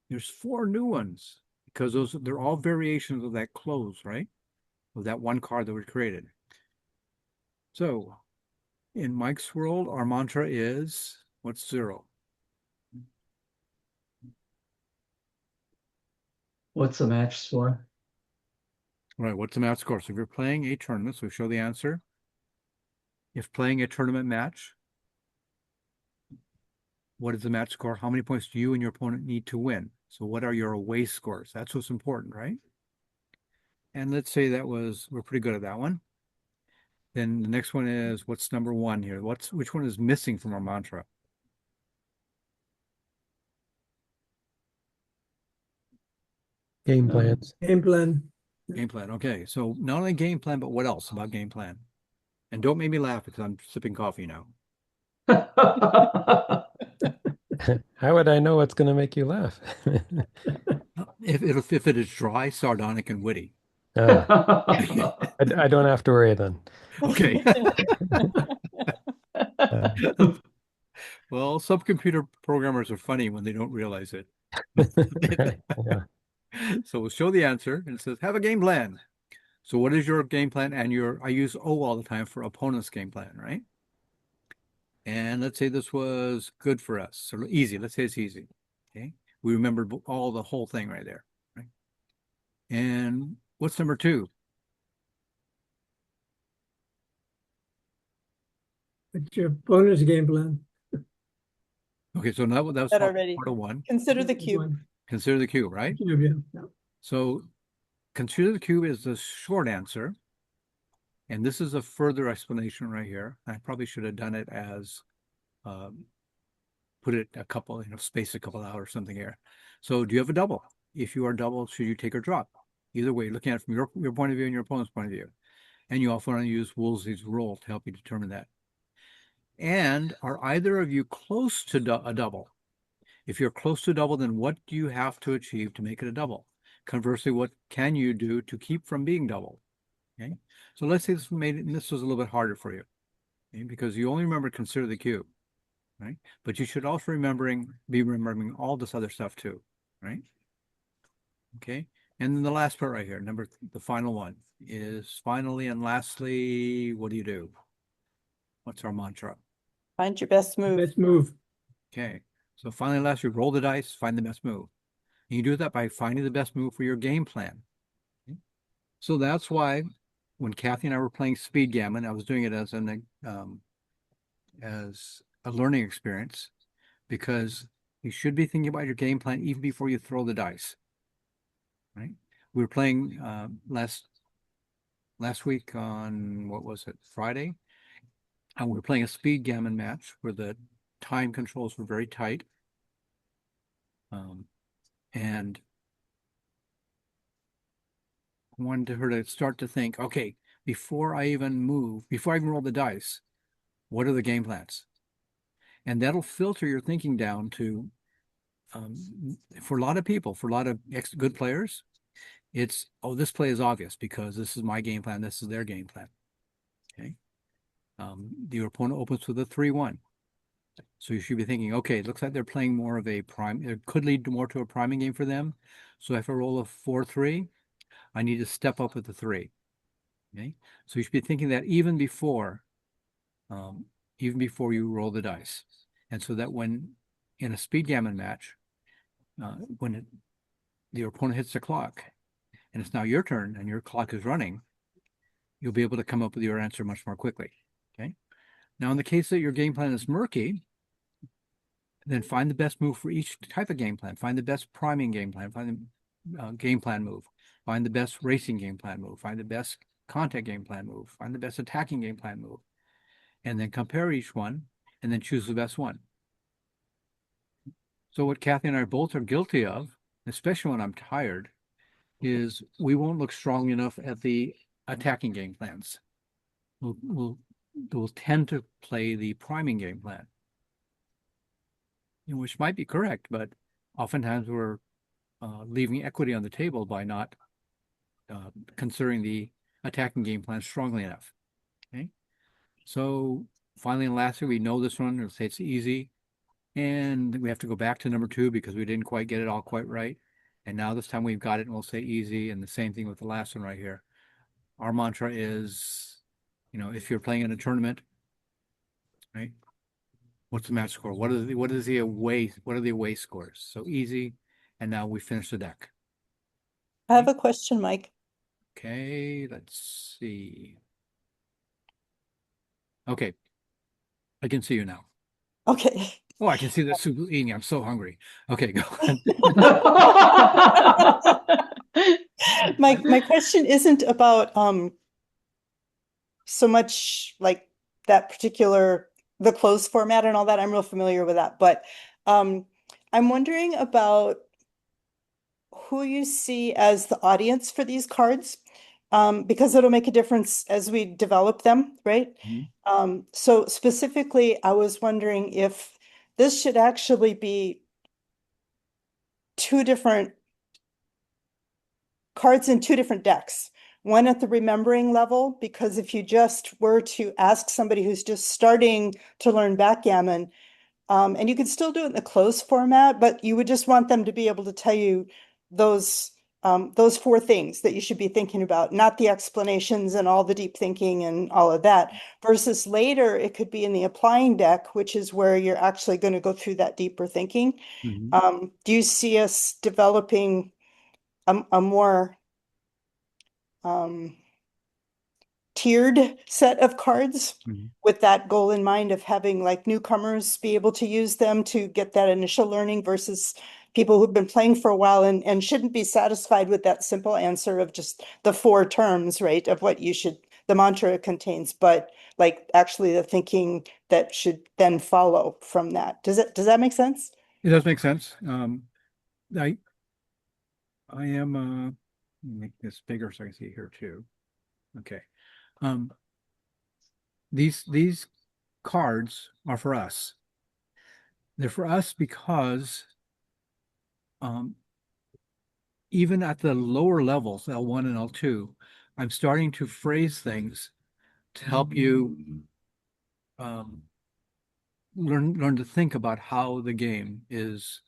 There's 4 new ones because they're all variations of that cloze, right? Of that one card that we created. So in Mike's world, our mantra is, what's 0?
What's the match score?
Right, what's the match score? So if you're playing a tournament, so we show the answer. If playing a tournament match, what is the match score? How many points do you and your opponent need to win? So what are your away scores? That's what's important, right? And let's say we're pretty good at that one. Then the next one is, what's number 1 here? Which one is missing from our mantra?
Game plans.
Game plan.
Game plan. Okay, so not only game plan, but what else about game plan? And don't make me laugh because I'm sipping coffee now.
How would I know what's going to make you laugh?
If it is dry, sardonic, and witty.
I don't have to worry then.
Okay. Well, subcomputer programmers are funny when they don't realize it.
Yeah.
So we'll show the answer, and it says, have a game plan. So what is your game plan? And I use O all the time for opponent's game plan, right? And let's say this was good for us. So easy. Let's say it's easy. Okay. We remembered the whole thing right there. Right. And what's number 2?
What's your opponent's game plan?
Okay, so that was
That already.
part of 1.
Consider the cube.
Consider the cube, right?
Cube, yeah.
So consider the cube is the short answer. And this is a further explanation right here. I probably should have done it as put it a couple, space a couple out or something here. So do you have a double? If you are double, should you take or drop? Either way, looking at it from your point of view and your opponent's point of view. And you often want to use Woolsey's rule to help you determine that. And are either of you close to a double? If you're close to double, then what do you have to achieve to make it a double? Conversely, what can you do to keep from being double? Okay, so let's say this was a little bit harder for you, okay? Because you only remember consider the cube, right? But you should also be remembering all this other stuff too, right? Okay, and then the last part right here, the final one is finally and lastly, what do you do? What's our mantra?
Find your best move.
Best move.
Okay, so finally and last, you roll the dice, find the best move. And you do that by finding the best move for your game plan. Okay? So that's why when Kathy and I were playing speed gammon, I was doing it as a learning experience, because you should be thinking about your game plan even before you throw the dice. Right? We were playing last week on, what was it, Friday? And we were playing a speed gammon match where the time controls were very tight. And I wanted her to start to think, okay, before I even roll the dice, what are the game plans? And that'll filter your thinking down to, for a lot of people, for a lot of good players, it's, oh, this play is obvious because this is my game plan, this is their game plan. Okay. Your opponent opens with a 3-1. So you should be thinking, okay, it looks like they're playing more of a prime. It could lead more to a priming game for them. So if I roll a 4-3, I need to step up with the 3. Okay, so you should be thinking that even before you roll the dice, and so that when in a speed gammon match, when your opponent hits the clock, and it's now your turn, and your clock is running, you'll be able to come up with your answer much more quickly. Okay. Now, in the case that your game plan is murky, then find the best move for each type of game plan. Find the best priming game plan. Find the game plan move. Find the best racing game plan move. Find the best contact game plan move. Find the best attacking game plan move. And then compare each one and then choose the best one. So what Kathy and I both are guilty of, especially when I'm tired, is we won't look strong enough at the attacking game plans. We'll tend to play the priming game plan. which might be correct, but oftentimes we're leaving equity on the table by not considering the attacking game plan strongly enough. Okay, so finally and lastly, we know this one. Let's say it's easy, and we have to go back to number 2 because we didn't quite get it all quite right. And now this time we've got it, and we'll say easy. And the same thing with the last one right here. Our mantra is, if you're playing in a tournament, right? What's the match score? What are the away scores? So easy. And now we finish the deck.
I have a question, Mike.
Okay, let's see. Okay, I can see you now.
Okay.
Oh, I can see that soup eating. I'm so hungry. Okay, go ahead.
My question isn't about so much like that particular the close format and all that. I'm real familiar with that, but I'm wondering about who you see as the audience for these cards, because it'll make a difference as we develop them, right? So specifically, I was wondering if this should actually be 2 different cards in 2 different decks. One at the remembering level, because if you just were to ask somebody who's just starting to learn backgammon, and you can still do it in the closed format, but you would just want them to be able to tell you those 4 things that you should be thinking about, not the explanations and all the deep thinking and all of that. Versus later, it could be in the applying deck, which is where you're actually going to go through that deeper thinking. Do you see us developing a more tiered set of cards with that goal in mind of having like newcomers be able to use them to get that initial learning versus people who've been playing for a while and shouldn't be satisfied with that simple answer of just the 4 terms, right, of what the mantra contains, but like actually the thinking that should then follow from that. Does that make sense?
It does make sense. I am make this bigger so I can see it here too. Okay. These cards are for us. They're for us because even at the lower levels, L1 and L2, I'm starting to phrase things to help you learn to think about how the game is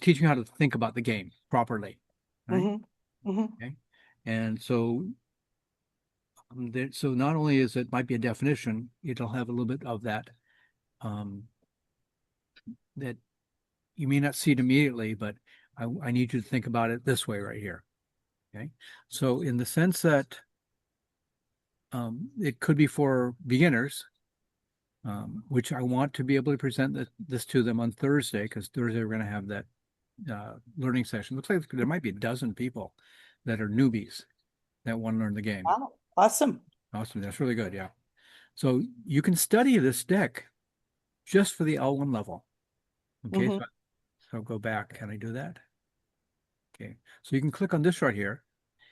teaching you how to think about the game properly. Right? Okay. And so so not only is it might be a definition, it'll have a little bit of that that you may not see it immediately, but I need you to think about it this way right here. Okay. So in the sense that it could be for beginners, which I want to be able to present this to them on Thursday, because Thursday we're going to have that learning session. Looks like there might be a dozen people that are newbies that want to learn the game.
Wow, awesome.
Awesome. That's really good. Yeah. So you can study this deck just for the L1 level. Okay. So I'll go back. Can I do that? Okay. So you can click on this right here.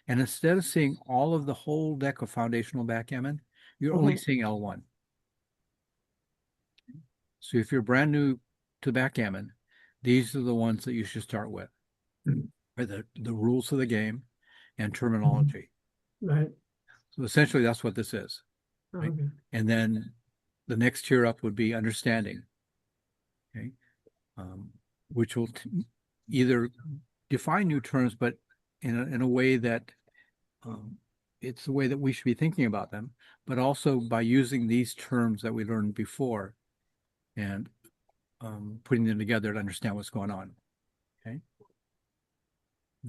And instead of seeing all of the whole deck of foundational backgammon, you're only seeing L1. So if you're brand new to backgammon, these are the ones that you should start with. Are the rules of the game and terminology.
Right.
So essentially that's what this is. Right?
Okay.
And then the next tier up would be understanding. Okay. Which will either define new terms, but in a way that it's the way that we should be thinking about them, but also by using these terms that we learned before and putting them together to understand what's going on. Okay.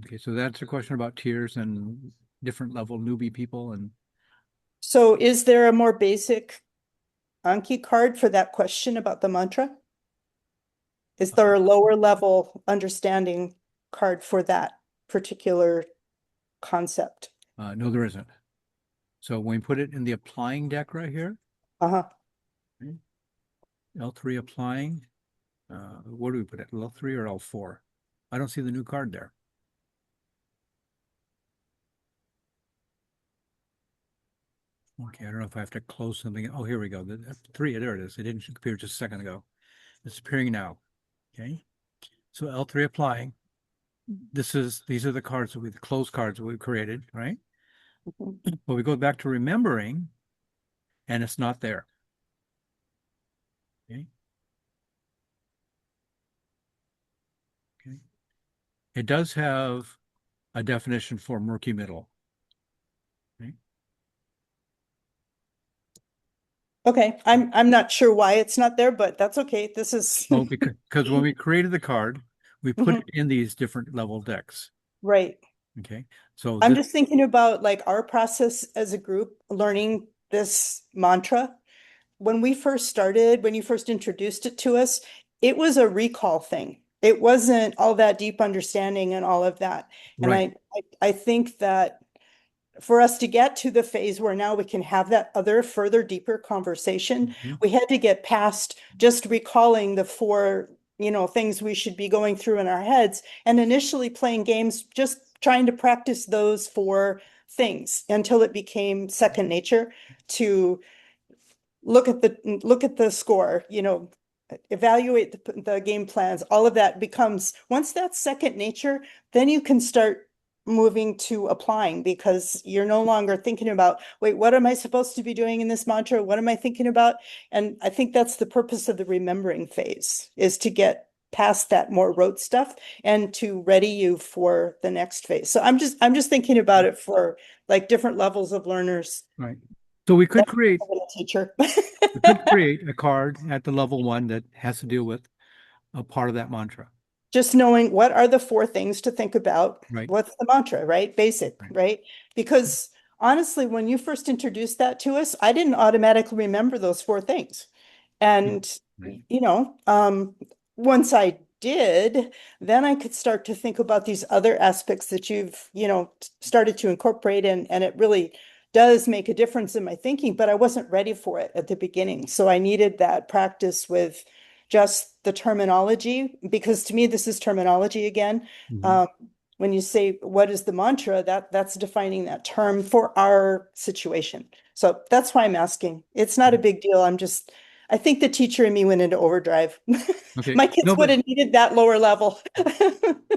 Okay, so that's a question about tiers and different level newbie people. And
so is there a more basic Anki card for that question about the mantra? Is there a lower level understanding card for that particular concept?
no, there isn't. So when we put it in the applying deck right here, okay, L3 applying, where do we put it? L3 or L4? I don't see the new card there. Okay, I don't know if I have to close something. Oh, here we go. The 3, there it is. It didn't appear just a second ago. It's appearing now. Okay. So L3 applying. These are the cards the cloze cards that we've created, right?
Mhm.
But we go back to remembering, and it's not there. Okay. Okay. It does have a definition for murky middle. Okay.
Okay, I'm not sure why it's not there, but that's okay. This is
Well, because when we created the card, we put
Mhm.
it in these different level decks.
Right.
Okay. So
I'm
this,
just thinking about like our process as a group learning this mantra. When we first started, when you first introduced it to us, it was a recall thing. It wasn't all that deep understanding and all of that. And
right.
I think that for us to get to the phase where now we can have that other further deeper conversation,
Mhm.
we had to get past just recalling the four, things we should be going through in our heads and initially playing games, just trying to practice those four things until it became second nature to look at the score, evaluate the game plans. All of that becomes, once that's second nature, then you can start moving to applying because you're no longer thinking about, wait, what am I supposed to be doing in this mantra? What am I thinking about? And I think that's the purpose of the remembering phase, is to get past that more rote stuff and to ready you for the next phase. So I'm just thinking about it for like different levels of learners.
Right. So we could create
A little teacher.
we could create a card at the level 1 that has to deal with a part of that mantra.
Just knowing what are the four things to think about.
Right.
What's the mantra, right? Basic,
Right.
right? Because honestly, when you first introduced that to us, I didn't automatically remember those four things. And,
Right.
once I did, then I could start to think about these other aspects that you've, started to incorporate and it really does make a difference in my thinking, but I wasn't ready for it at the beginning. So I needed that practice with just the terminology, because to me, this is terminology again.
Mhm.
When you say, what is the mantra, that's defining that term for our situation. So that's why I'm asking. It's not a big deal. I think the teacher in me went into overdrive.
Okay.
My kids
No,
would
but
have needed that lower level.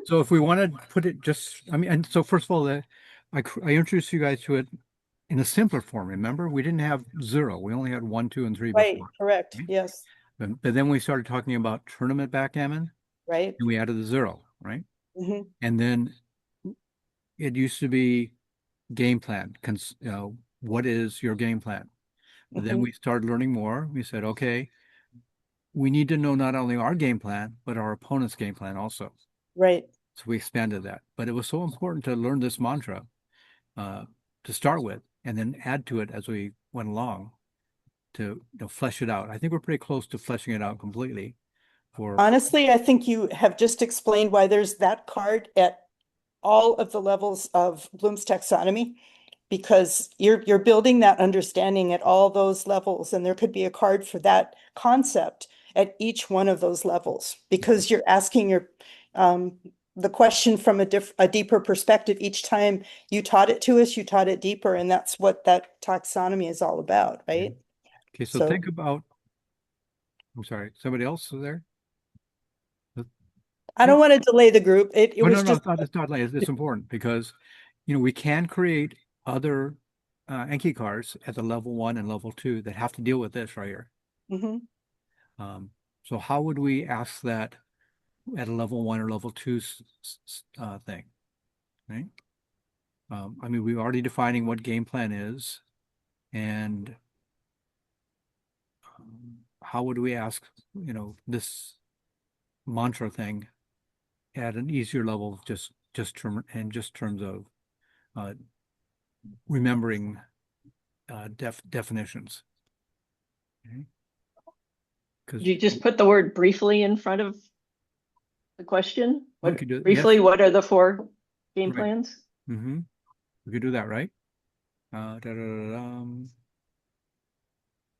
so if we want to put it just, I mean, and so first of all, I introduced you guys to it in a simpler form. Remember, we didn't have 0. We only had 1, 2, and 3
Right,
before.
correct.
Okay?
Yes,
But then we started talking about tournament backgammon,
right.
and we added the 0, right?
Mhm.
And then it used to be game plan. What is your game plan? But then
Mhm.
we started learning more. We said, okay, we need to know not only our game plan, but our opponent's game plan also.
Right.
So we expanded that. But it was so important to learn this mantra to start with, and then add to it as we went along to flesh it out. I think we're pretty close to fleshing it out completely.
Honestly, I think you have just explained why there's that card at all of the levels of Bloom's taxonomy, because you're building that understanding at all those levels, and there could be a card for that concept at each one of those levels, because you're asking the question from a deeper perspective. Each time you taught it to us, you taught it deeper, and that's what that taxonomy is all about, right?
Okay, so
So
think about, I'm sorry, somebody else is there?
I don't want to delay the group. It
Well,
was
no,
just,
it's not like it's important because we can create other Anki cards at the level 1 and level 2 that have to deal with this right here.
Mhm.
So how would we ask that at a level 1 or level 2 thing, right? I mean, we're already defining what game plan is, and how would we ask, this mantra thing at an easier level, just terms of uh, remembering definitions. Okay.
Did you just put the word briefly in front of the question?
We could do it,
Briefly,
yes.
what are the four game
Right.
plans?
Mm-hmm. We could do that, right?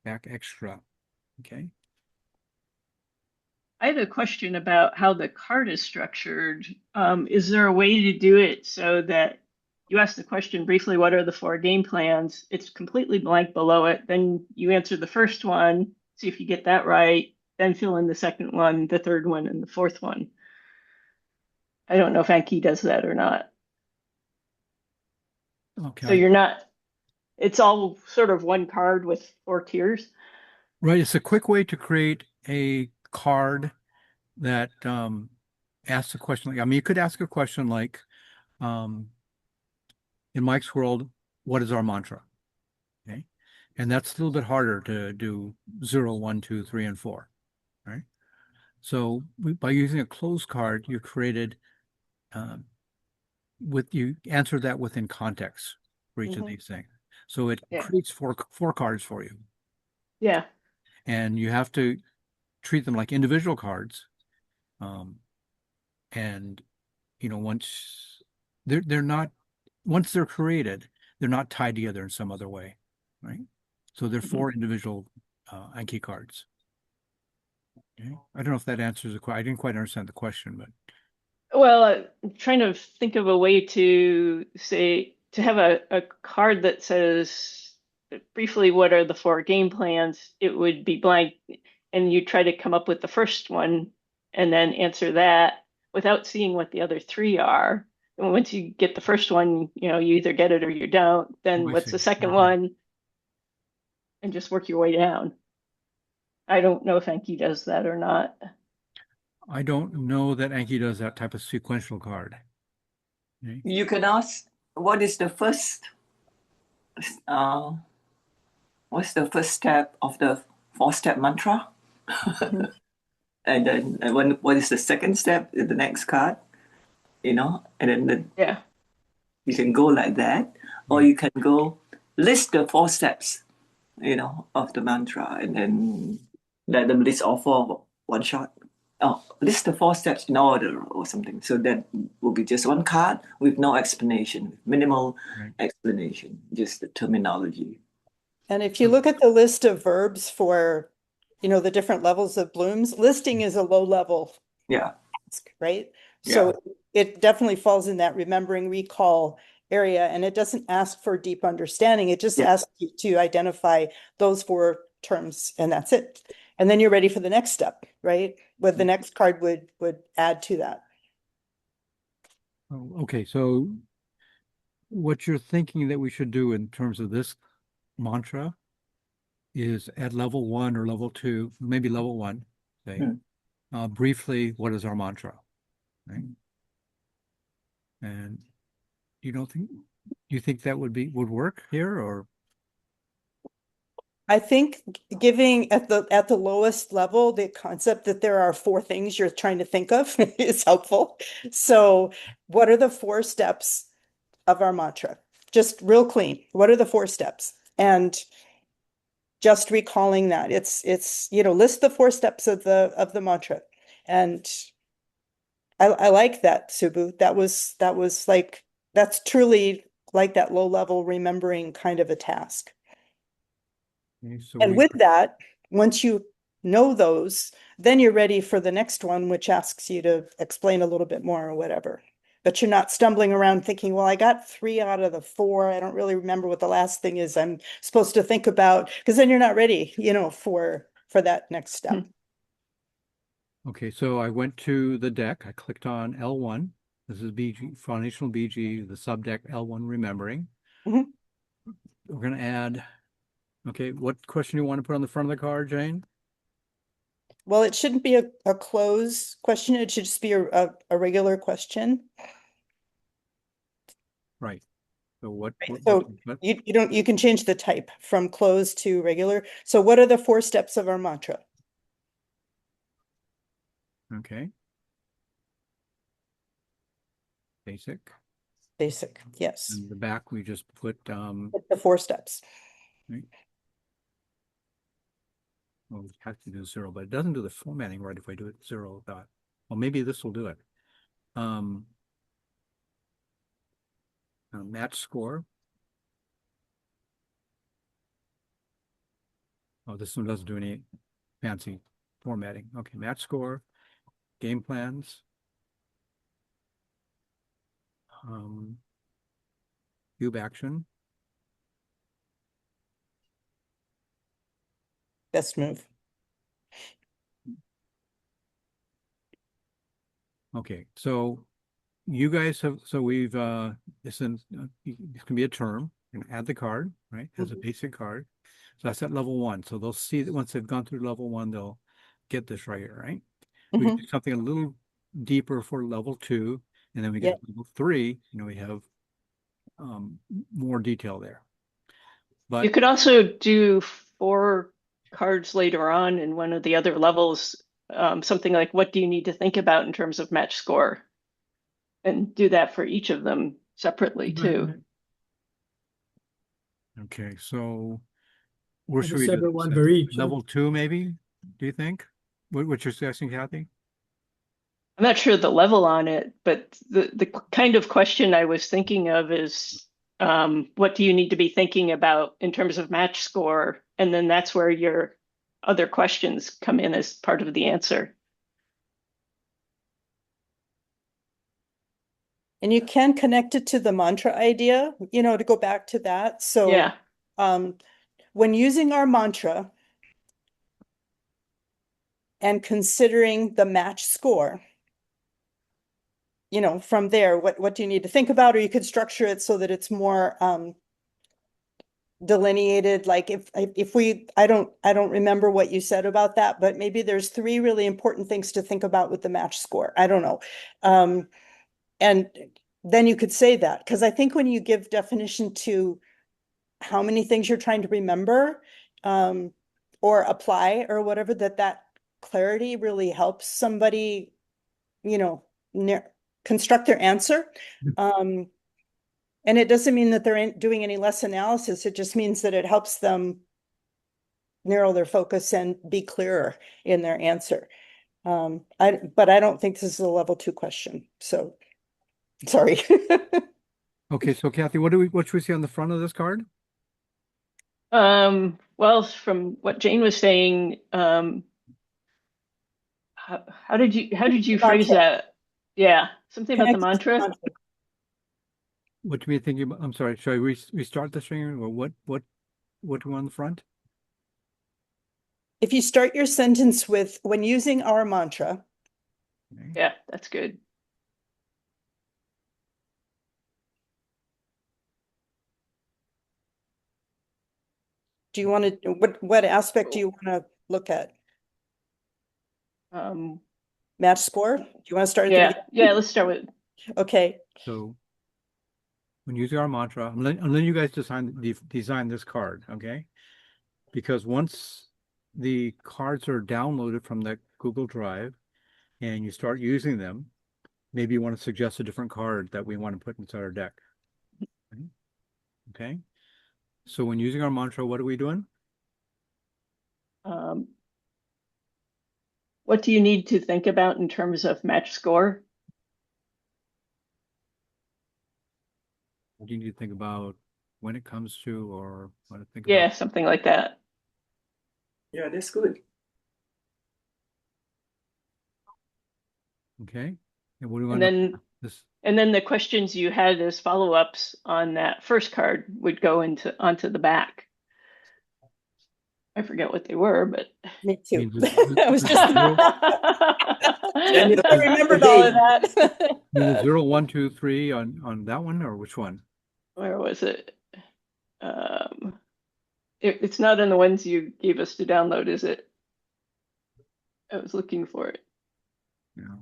Back extra. Okay.
I have a question about how the card is structured. Is there a way to do it so that you ask the question briefly, what are the four game plans? It's completely blank below it. Then you answer the first one, see if you get that right. then fill in the second one, the third one, and the fourth one. I don't know if Anki does that or not.
Okay.
So you're not, it's all sort of one card with 4 tiers.
Right. It's a quick way to create a card that asks a question. Like, I mean, you could ask a question like, in Mike's world, what is our mantra? Okay. And that's a little bit harder to do 0, 1, 2, 3, and 4. Right. So by using a cloze card, you created you answer that within context for each of these things. So it creates four cards for you.
Yeah.
And you have to treat them like individual cards. And once they're not, once they're created, they're not tied together in some other way, right? So they're 4 individual Anki cards. Okay. I don't know if that answers the question. I didn't quite understand the question, but
Well, I'm trying to think of a way to say, to have a card that says briefly what are the 4 game plans. It would be blank, and you try to come up with the first one and then answer that without seeing what the other 3 are. And once you get the first one, you either get it or you don't. Then
I
what's
see.
the second
Okay.
one? And just work your way down. I don't know if Anki does that or not.
I don't know that Anki does that type of sequential card. Okay.
You can ask, what is the first what's the first step of the 4-step mantra? And then what is the second step in the next card? And then you can go like that, or you can go list the 4 steps, of the mantra, and then let them list all 4 one shot. Oh, list the 4 steps in order or something. So that will be just one card with no explanation, minimal explanation, just the terminology.
And if you look at the list of verbs for, the different levels of blooms, listing is a low level.
Yeah.
Right?
Yeah.
So it definitely falls in that remembering, recall area, and it doesn't ask for deep understanding. It just asks you to identify those 4 terms, and that's it. And then you're ready for the next step, right? What the next card would add to that.
Oh, okay, so what you're thinking that we should do in terms of this mantra is at level 1 or level 2, maybe level 1, say, briefly, what is our mantra? Right? And you think that would work here, or?
I think giving at the lowest level, the concept that there are 4 things you're trying to think of is helpful. So what are the 4 steps of our mantra? Just real clean. What are the 4 steps? And just recalling that it's list the 4 steps of the mantra. And I like that, Subu. That was like, that's truly like that low level remembering kind of a task.
Okay, so
And with that, once you know those, then you're ready for the next one, which asks you to explain a little bit more or whatever. But you're not stumbling around thinking, well, I got 3 out of the 4. I don't really remember what the last thing is I'm supposed to think about, because then you're not ready, for that next step.
Okay, so I went to the deck. I clicked on L1. This is BG, foundational BG, the subdeck L1 remembering. We're going to add, okay, what question do you want to put on the front of the card, Jane?
Well, it shouldn't be a cloze question. It should just be a regular question.
Right. So what?
You can change the type from cloze to regular. So what are the 4 steps of our mantra?
Okay. Basic.
Basic, yes.
And the back we just put
the 4 steps.
Right. Well, we have to do 0, but it doesn't do the formatting right if I do it 0 dot. Well, maybe this will do it. Match score. Oh, this one doesn't do any fancy formatting. Okay, match score, game plans. Cube action.
Best move.
Okay, so you guys have, so we've, this is, it can be a term, and add the card, right, as a basic card. So that's at level 1. So they'll see that once they've gone through level 1, they'll get this right here, right? We can do something a little deeper for level 2, and then we get level 3, we have more detail there. But
you could also do 4 cards later on in one of the other levels, something like what do you need to think about in terms of match score, and do that for each of them separately too.
okay, so where
Have
should
a
we do
separate
this?
one for each.
Level 2, maybe? Do you think? What you're suggesting, Kathy?
I'm not sure the level on it, but the kind of question I was thinking of is what do you need to be thinking about in terms of match score? And then that's where your other questions come in as part of the answer.
And you can connect it to the mantra idea, to go back to that. So
Yeah.
When using our mantra and considering the match score, from there, what do you need to think about? Or you could structure it so that it's more delineated. Like I don't remember what you said about that, but maybe there's 3 really important things to think about with the match score. I don't know. And then you could say that, because I think when you give definition to how many things you're trying to remember, or apply or whatever, that clarity really helps somebody, construct their answer. And it doesn't mean that they're doing any less analysis. It just means that it helps them narrow their focus and be clearer in their answer. But I don't think this is a level 2 question. So sorry.
Okay, so Kathy, what should we see on the front of this card?
Well, from what Jane was saying, how did you phrase that? Yeah, something about the mantra.
What do you thinking about? I'm sorry, should I restart the string, or what do we want on the front?
If you start your sentence with, when using our mantra.
Okay.
Yeah, that's good.
Do you want to, what aspect do you want to look at? Match score? Do you want to start at the beginning?
Yeah, let's start with.
Okay.
So when using our mantra, I'm letting you guys design this card, okay? Because once the cards are downloaded from the Google Drive and you start using them, maybe you want to suggest a different card that we want to put inside our deck. Okay. So when using our mantra, what are we doing?
What do you need to think about in terms of match score?
What do you need to think about when it comes to, or what to think
Yeah,
about?
something like that.
Yeah, that's good.
Okay. And what do we
And
want
then
to this?
And then the questions you had as follow-ups on that first card would go onto the back. I forget what they were, but
Me too.
Means
I was just
Then
I remembered all of that.
Either 0, 1, 2, 3 on that one, or which one?
where was it? It's not in the ones you gave us to download, is it? I was looking for it.
Yeah.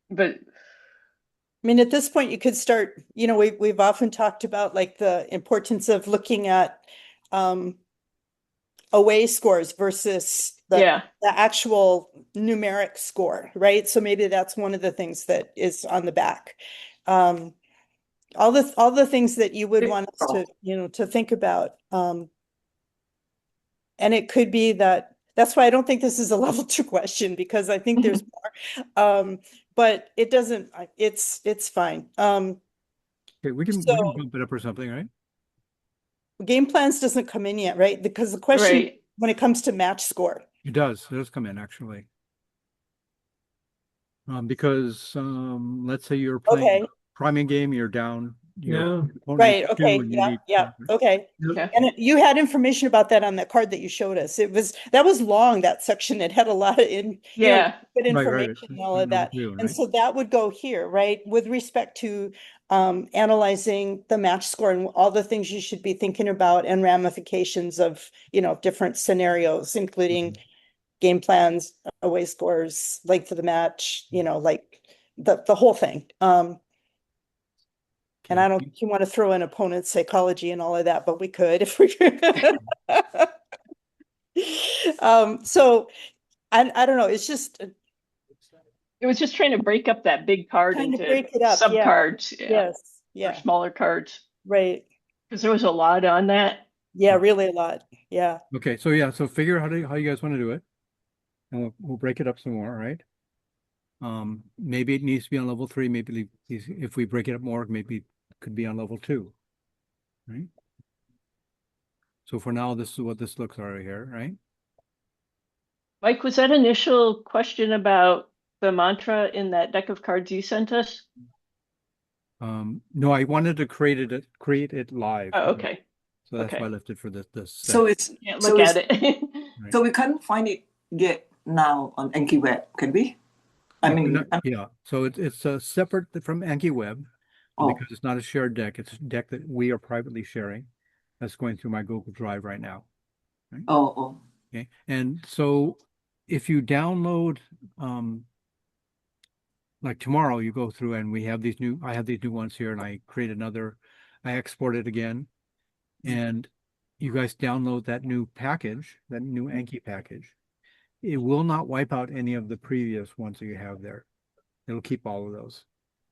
But
I mean, at this point, you could start, we've often talked about like the importance of looking at away scores versus the actual numeric score, right? So maybe that's one of the things that is on the back. All the things that you would want us to, to think about. And it could be that's why I don't think this is a level 2 question, because I think there's more. But it doesn't, it's fine.
Okay, we can bump it up or something, right?
Game plans doesn't come in yet, right? Because the question when it comes to match score.
It does come in actually. Because let's say you're playing a priming game, you're down
Yeah.
opponent
Right,
needs two
okay,
and you
yeah,
need
yeah,
two.
okay.
Okay.
And you had information about that on that card that you showed us. That was long, that section. It had a lot of
Yeah.
good
Right, right.
information and all of that.
Two,
And
right?
so that would go here, right? With respect to analyzing the match score and all the things you should be thinking about and ramifications of, different scenarios, including game plans, away scores, length of the match, like the whole thing. And I don't think you want to throw in opponent psychology and all of that, but we could if we could. So I don't know. It's just
It was just trying to break up that big card
trying to
into
break it up. Yeah.
subcards,
Yes.
or
Yeah.
smaller cards,
Right.
because there was a lot on that.
Yeah. Really a lot. Yeah.
Okay, so yeah, so figure out how you guys want to do it, and we'll break it up some more, right? Maybe it needs to be on level 3. Maybe if we break it up more, maybe it could be on level 2, right? So for now, this is what this looks like here, right?
Mike, was that initial question about the mantra in that deck of cards you sent us?
No, I wanted to create it live.
Oh, okay.
So that's
Okay.
why I left it for this.
So it's
Can't
so
look
it's,
at it.
Right.
so we can't find it yet now on Anki Web, can we? I mean,
yeah. So it's separate from Anki Web
oh,
because it's not a shared deck. It's a deck that we are privately sharing. That's going through my Google Drive right now. Right?
oh,
Okay. And so if you download, like tomorrow, you go through and I have these new ones here, and I create another. I export it again, and you guys download that new package, that new Anki package. It will not wipe out any of the previous ones that you have there. It'll keep all of those.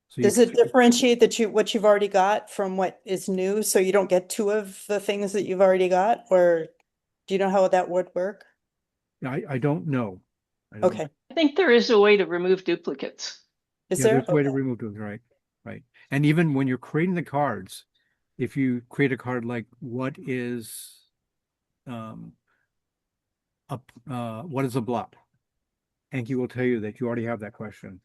So
Does it differentiate what you've already got from what is new? So you don't get 2 of the things that you've already got, or do you know how that would work?
I don't know. I don't
Okay.
I think there is a way to remove duplicates.
Is
Yeah,
there?
there's a way to
Okay.
remove those, right? Right. And even when you're creating the cards, if you create a card like what is what is a blop? Anki will tell you that you already have that question.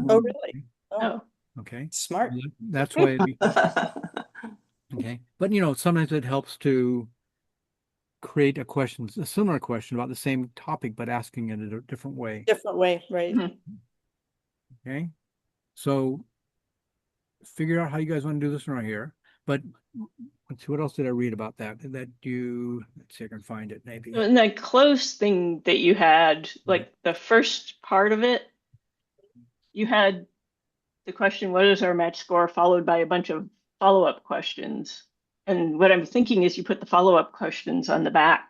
Oh, really?
Oh,
Okay.
Smart.
That's why okay. But sometimes it helps to create a similar question about the same topic, but asking it in a different way.
Different way, right?
Mhm.
Okay. So figure out how you guys want to do this right here. But let's see, what else did I read about that? Let's see if I can find it maybe.
And that close thing that you had, like the first part of it, you had the question, what is our match score, followed by a bunch of follow-up questions. And what I'm thinking is you put the follow-up questions on the back.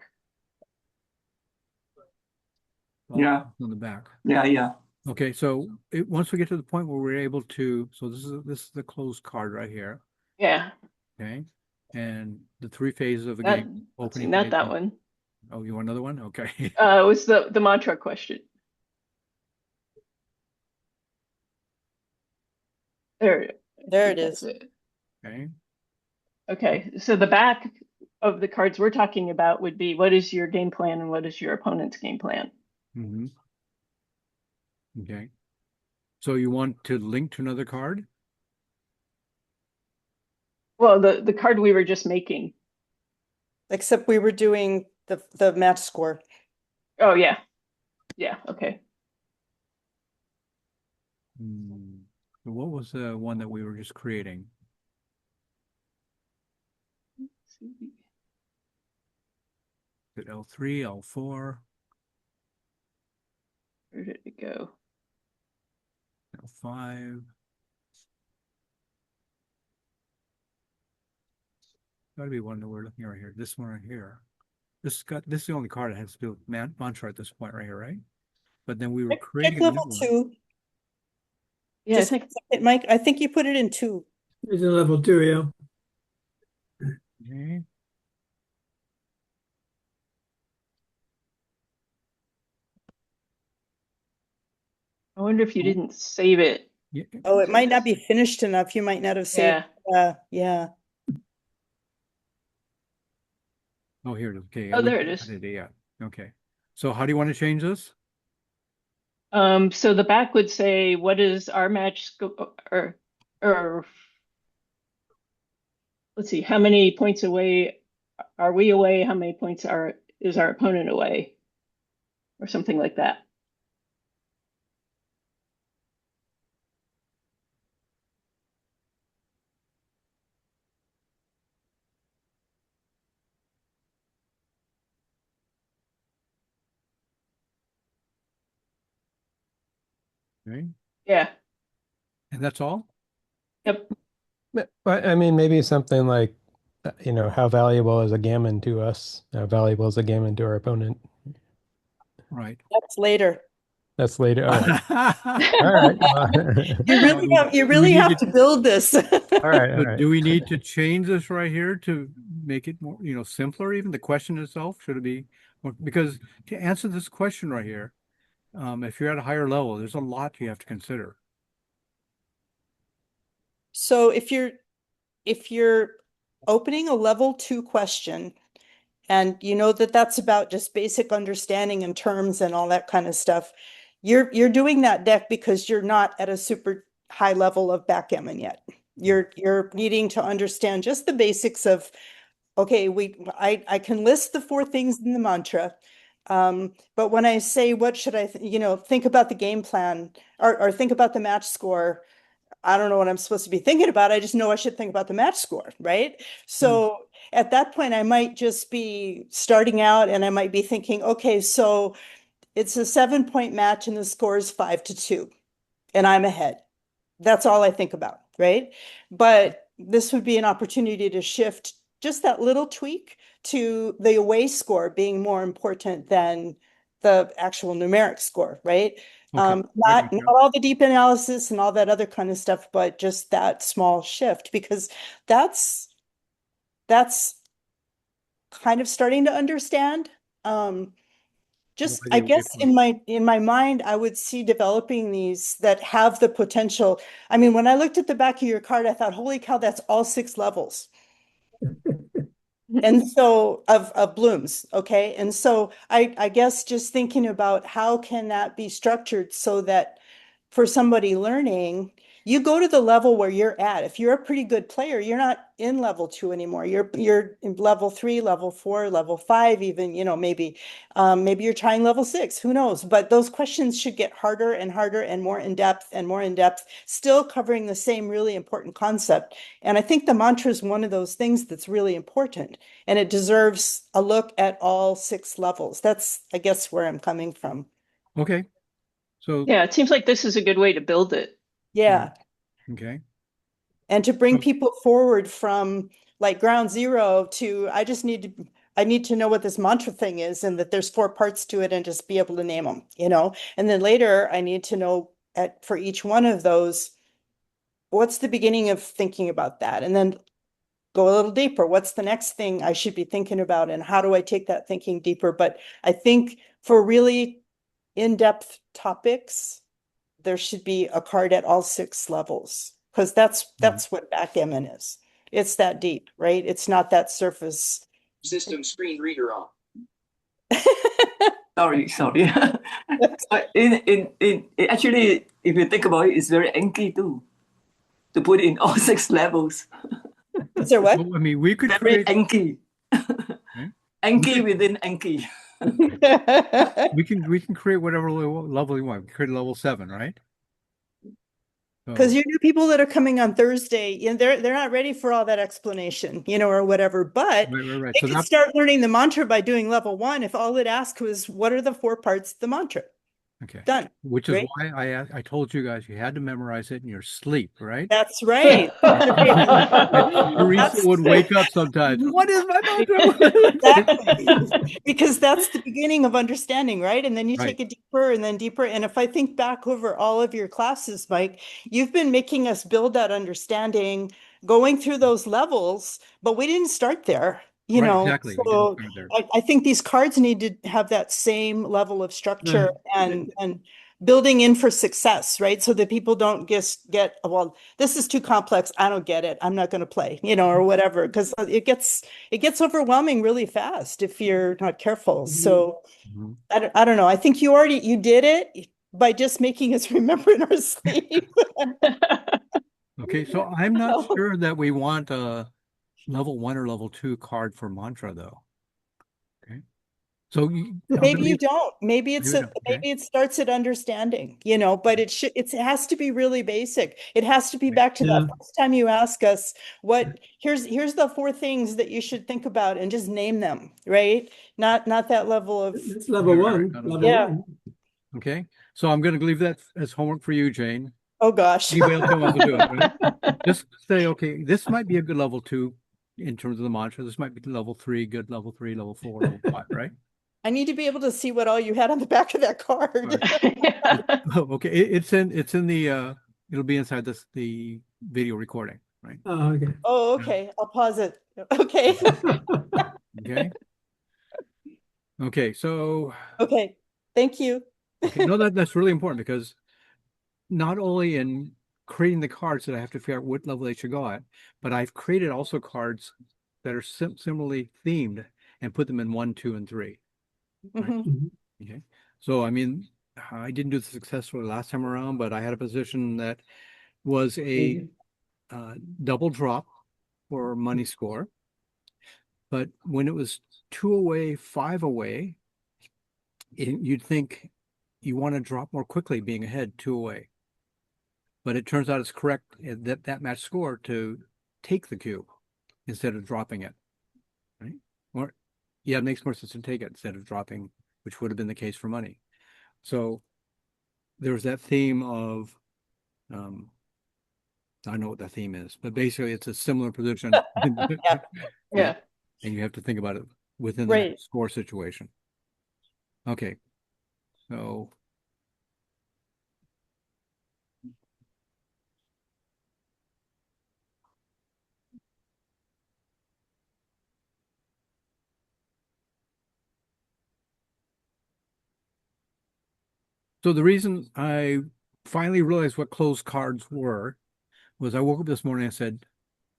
Yeah.
On the back.
yeah.
Okay, so once we get to the point where we're able to, so this is the closed card right here.
Yeah.
Okay, and the 3 phases of a
That,
game. Opening
not
phase.
that one.
Oh, you want another one? Okay.
It was the mantra question. There it
is.
Okay.
Okay, so the back of the cards we're talking about would be what is your game plan and what is your opponent's game plan?
Mm-hmm. Okay. So you want to link to another card?
Well, the card we were just making.
Except we were doing the match score.
Oh, yeah. Yeah, okay.
So what was the one that we were just creating? Is it L3, L4?
Where did it go?
L5. Gotta be one that we're looking at right here. This one right here. This is the only card that has to do with mantra at this point right here, right? But then we were creating
Check level 2.
Yeah,
Just
I think
Mike, I think you put it in 2.
It's in level 2, yeah.
Okay.
I wonder if you didn't save it.
Yeah.
Oh, it might not be finished enough. You might not have saved. Yeah.
Oh, here it is. Okay.
Oh, there it is.
Yeah. Okay. So how do you want to change this?
So the back would say, what is our match score, or let's see, how many points away are we away? How many points is our opponent away? Or something like that.
Okay.
Yeah.
And that's all?
Yep.
But I mean, maybe something like, how valuable is a gammon to us? How valuable is a gammon to our opponent?
Right.
That's later.
That's later. All right. All right.
You really
Now,
have, you
do we
really
need
have to build this.
All right. All
So
right.
do we need to change this right here to make it more, simpler even? The question itself, should it be more, because to answer this question right here, if you're at a higher level, there's a lot you have to consider.
So if you're opening a level 2 question, and you know that that's about just basic understanding and terms and all that kind of stuff, you're doing that deck because you're not at a super high level of backgammon yet. You're needing to understand just the basics of, okay, I can list the 4 things in the mantra. But when I say, what should I, think about the game plan or think about the match score, I don't know what I'm supposed to be thinking about. I just know I should think about the match score, right? So at that point, I might just be starting out and I might be thinking, okay, so it's a 7-point match and the score is 5-2 and I'm ahead. That's all I think about, right? But this would be an opportunity to shift just that little tweak to the away score being more important than the actual numeric score, right?
Okay, I
Not
got you.
all the deep analysis and all that other kind of stuff, but just that small shift, because that's kind of starting to understand. Just,
Why
I
the away
guess
from
in my mind, I would see developing these that have the potential. I mean, when I looked at the back of your card, I thought, holy cow, that's all 6 levels. And so of blooms, okay? And so I guess just thinking about how can that be structured so that for somebody learning, you go to the level where you're at. If you're a pretty good player, you're not in level 2 anymore. You're in level 3, level 4, level 5, even, maybe maybe you're trying level 6, who knows? But those questions should get harder and harder and more in depth and more in depth, still covering the same really important concept. And I think the mantra is one of those things that's really important, and it deserves a look at all 6 levels. That's, I guess, where I'm coming from.
Okay. So,
Yeah, it seems like this is a good way to build it.
Yeah.
okay.
And to bring
So-
people forward from like ground zero to, I need to know what this mantra thing is and that there's 4 parts to it and just be able to name them, And then later I need to know for each one of those, what's the beginning of thinking about that? And then go a little deeper. What's the next thing I should be thinking about? And how do I take that thinking deeper? But I think for really in-depth topics, there should be a card at all 6 levels, because that's what backgammon is. It's that deep, right? It's not that surface.
System screen reader on.
Sorry. So actually, if you think about it, it's very Anki too, to put it in all 6 levels.
Is there what?
I mean, we could
Very
create,
Anki.
Okay.
Anki within Anki.
we can create whatever level you want. We can create level 7, right?
Because
So,
you know, people that are coming on Thursday, they're not ready for all that explanation, or whatever. But
right.
they
So
could
that,
start learning the mantra by doing level 1 if all it asked was, what are the 4 parts of the mantra?
okay.
Done.
Which is
Right?
why I told you guys you had to memorize it in your sleep, right?
That's right.
Teresa would wake up sometimes. What is my mantra?
Exactly. Because that's the beginning of understanding, right? And then you
Right.
take it deeper and then deeper. And if I think back over all of your classes, Mike, you've been making us build that understanding, going through those levels, but we didn't start there,
Right, exactly. We didn't
So
start there.
I think these cards need to have that same level of structure
Mm.
and building in for success, right? So that people don't just get, well, this is too complex. I don't get it. I'm not going to play, or whatever, because it gets overwhelming really fast if you're not careful. So
Mhm.
I don't know. I think you did it by just making us remember in our sleep.
Okay, so I'm not sure that we want level 1 or level 2 card for mantra though. Okay. So
Maybe you don't. Maybe
maybe not. Okay.
maybe it starts at understanding, you know, but it has to be really basic. It has to be back to that first time you ask us here's the 4 things that you should think about and just name them, right? Not that level of
It's level one. Level
Yeah.
one.
Okay. So I'm going to leave that as homework for you, Jane.
Oh gosh.
Anybody else who wants to do it, right? Just say, okay, this might be a good level 2 in terms of the mantra. This might be level 3, good level 3, level 4, level 5, right?
I need to be able to see what all you had on the back of that card.
Yeah.
Oh, okay. It's in the it'll be inside the video recording, right?
Oh, okay.
Oh, okay. I'll pause it. Okay.
Okay. Okay, so
Okay. Thank you.
okay, no, that's really important because not only in creating the cards that I have to figure out what level they should go at, but I've created also cards that are similarly themed and put them in 1, 2, and 3. Right?
Mhm.
Okay. So, I mean, I didn't do this successfully last time around, but I had a position that was a double drop for money score. But when it was 2 away, 5 away, you'd think you want to drop more quickly being ahead 2 away. But it turns out it's correct that match score to take the cube instead of dropping it. Right? Or yeah, it makes more sense to take it instead of dropping, which would have been the case for money. So there's that theme of I don't know what the theme is, but basically it's a similar position.
Yeah.
And you have to think about it within
Right.
that score situation. Okay. So the reason I finally realized what closed cards were was I woke up this morning and said,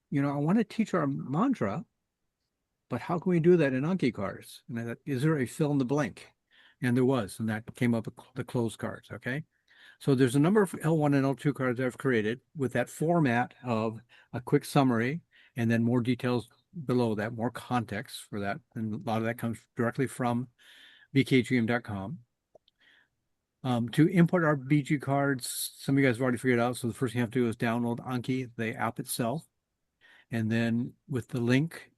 you know, I want to teach our mantra, but how can we do that in Anki cards? And I thought, is there a fill in the blank? And there was, and that came up with the closed cards. Okay. So there's a number of L1 and L2 cards I've created with that format of a quick summary and then more details below that, more context for that. And a lot of that comes directly from bkgm.com. To import our BG cards, some of you guys have already figured out. So the first thing you have to do is download Anki, the app itself. And then with the link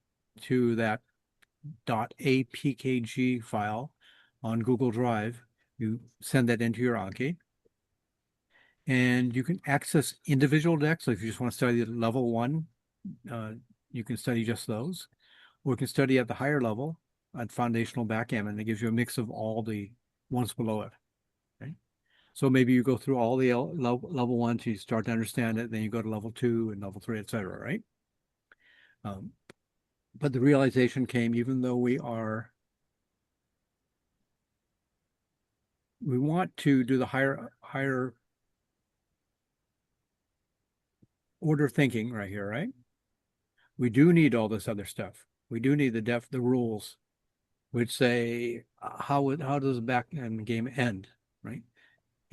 to that .apkg file on Google Drive, you send that into your Anki. And you can access individual decks. So if you just want to study at level 1, you can study just those. Or you can study at the higher level at foundational backgammon. It gives you a mix of all the ones below it. Okay? So maybe you go through all the level 1 to start to understand it. Then you go to level 2 and level 3, etc. Right? But the realization came, even though we want to do the higher order thinking right here, right? We do need all this other stuff. We do need the rules, which say how does a backgammon game end, right?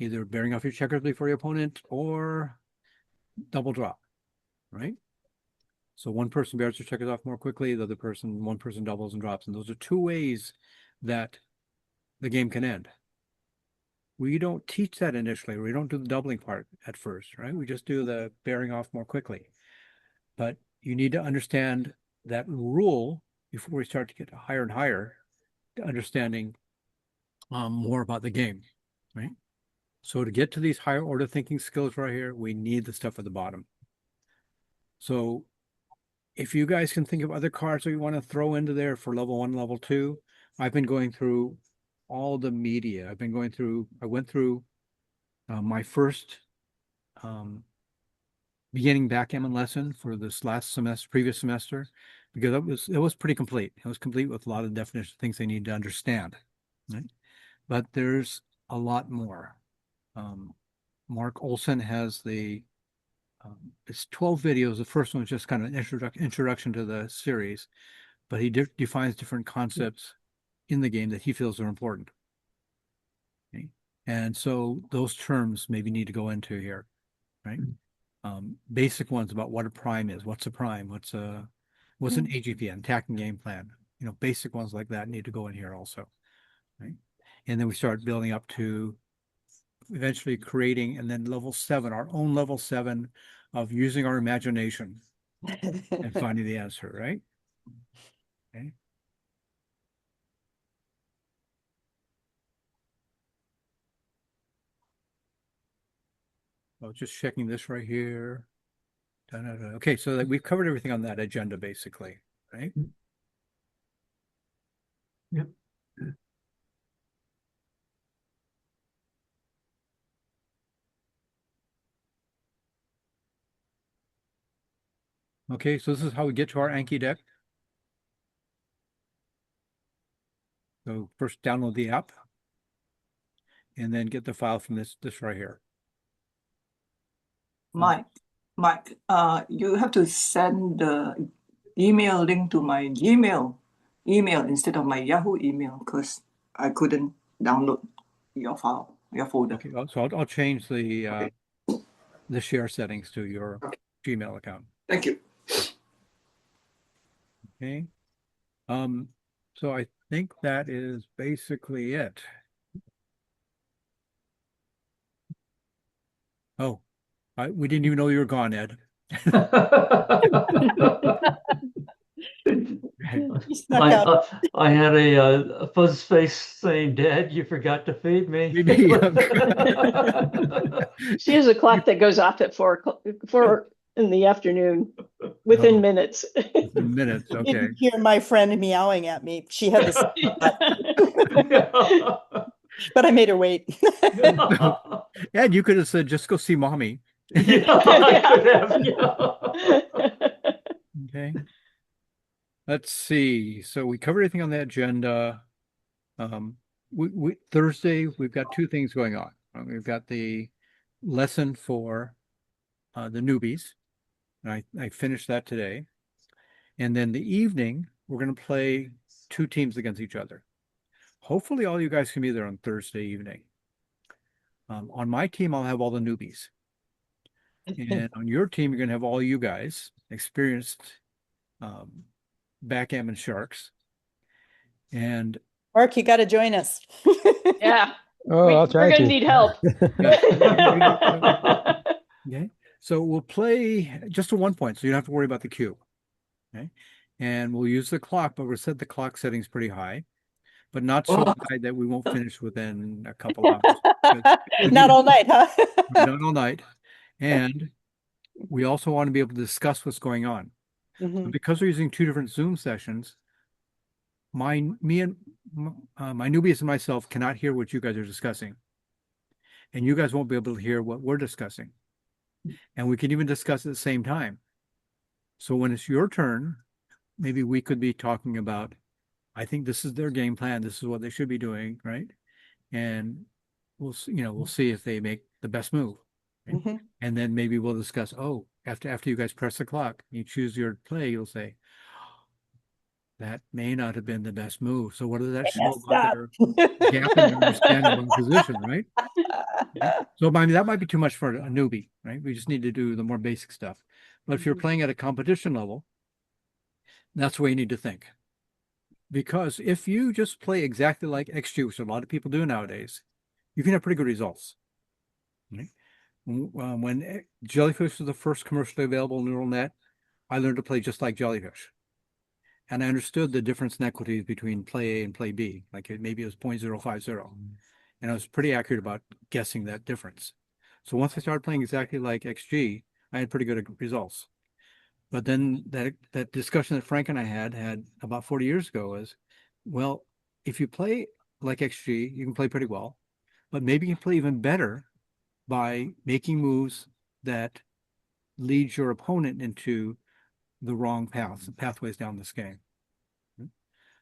Either bearing off your checkers before your opponent or double drop, right? So one person bears their checkers off more quickly, one person doubles and drops, and those are 2 ways that the game can end. We don't teach that initially. We don't do the doubling part at first, right? We just do the bearing off more quickly. But you need to understand that rule before we start to get higher and higher to understanding more about the game, right? So to get to these higher order thinking skills right here, we need the stuff at the bottom. So if you guys can think of other cards that you want to throw into there for level 1, level 2, I've been going through all the media. I went through my first beginning backgammon lesson for this previous semester, because it was pretty complete. It was complete with a lot of definitions, things they need to understand, right? But there's a lot more. Mark Olson has it's 12 videos. The first one is just kind of an introduction to the series, but he defines different concepts in the game that he feels are important. Okay? And so those terms maybe need to go into here, right? Basic ones about what a prime is. What's a prime? What's a was an AGPN, attacking game plan. You know, basic ones like that need to go in here also, right? And then we start building up to eventually creating, and then level 7, our own level 7 of using our imagination and finding the answer, right? Okay. Well, just checking this right here. Okay, so that we've covered everything on that agenda, basically, right?
Yep.
Okay, so this is how we get to our Anki deck. So first download the app and then get the file from this right here.
Mike, you have to send the email link to my Gmail email instead of my Yahoo email because I couldn't download your file, your folder.
Okay, so I'll change the share settings to your Gmail account.
Thank you.
Okay. So I think that is basically it. Oh, we didn't even know you were gone, Ed.
I had a fuzz face saying, "Dad, you forgot to feed me."
She has a clock that goes off at 4 in the afternoon, within minutes.
Within minutes,
You
okay.
didn't hear my friend meowing at me. She had this, but I made her wait.
Ed, you could have said, just go see mommy.
Yeah, I could have. Yeah.
Okay. Let's see. So we covered everything on the agenda. Thursday, we've got 2 things going on. We've got the lesson for the newbies. And I finished that today. And then the evening, we're going to play 2 teams against each other. Hopefully all you guys can be there on Thursday evening. On my team, I'll have all the newbies. And on your team, you're going to have all you guys, experienced backgammon sharks. And
Mark, you got to join us.
Yeah.
Oh, I'll try
We're going
to.
to need help.
Okay. So we'll play just to 1 point, so you don't have to worry about the cube. Okay. And we'll use the clock, but we'll set the clock settings pretty high, but not so high that we won't finish within a couple hours.
Not all night, huh?
Not all night. And we also want to be able to discuss what's going on.
Mhm.
Because we're using 2 different Zoom sessions, my newbies and myself cannot hear what you guys are discussing. And you guys won't be able to hear what we're discussing. And we can even discuss at the same time. So when it's your turn, maybe we could be talking about, I think this is their game plan. This is what they should be doing, right? And we'll see if they make the best move. Right?
Mhm.
And then maybe we'll discuss, after you guys press the clock, you choose your play, you'll say, that may not have been the best move. So what does that show about their gap in understanding of position, right? Okay. So I mean, that might be too much for a newbie, right? We just need to do the more basic stuff. But if you're playing at a competition level, that's where you need to think. Because if you just play exactly like XG, which a lot of people do nowadays, you can have pretty good results. Right? When Jellyfish was the first commercially available neural net, I learned to play just like Jellyfish. And I understood the difference in equities between play A and play B. Like maybe it was 0.050. And I was pretty accurate about guessing that difference. So once I started playing exactly like XG, I had pretty good results. But then that discussion that Frank and I had about 40 years ago is, well, if you play like XG, you can play pretty well, but maybe you can play even better by making moves that lead your opponent into the wrong pathways down this game.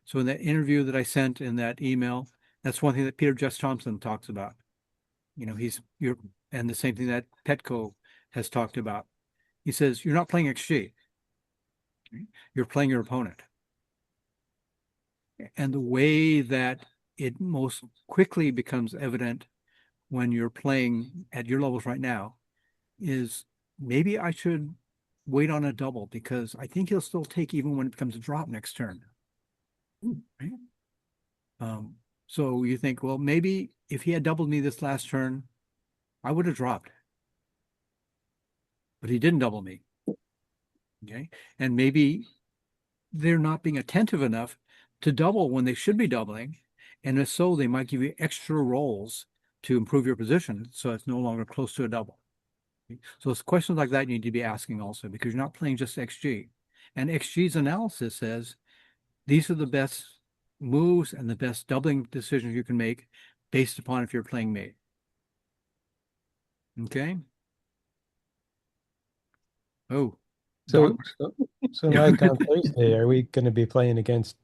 So in that interview that I sent in that email, that's one thing that Peter Jess Thompson talks about. You know, and the same thing that Petco has talked about. He says, you're not playing XG. You're playing your opponent. And the way that it most quickly becomes evident when you're playing at your levels right now is maybe I should wait on a double because I think he'll still take even when it becomes a drop next turn. Right? So you think, well, maybe if he had doubled me this last turn, I would have dropped. But he didn't double me. Okay. And maybe they're not being attentive enough to double when they should be doubling. And if so, they might give you extra rolls to improve your position so it's no longer close to a double. So it's questions like that you need to be asking also because you're not playing just XG. And XG's analysis says these are the best moves and the best doubling decisions you can make based upon if you're playing mate. Okay. Oh.
So,
Yeah.
Mike, on Thursday, are we going to be playing against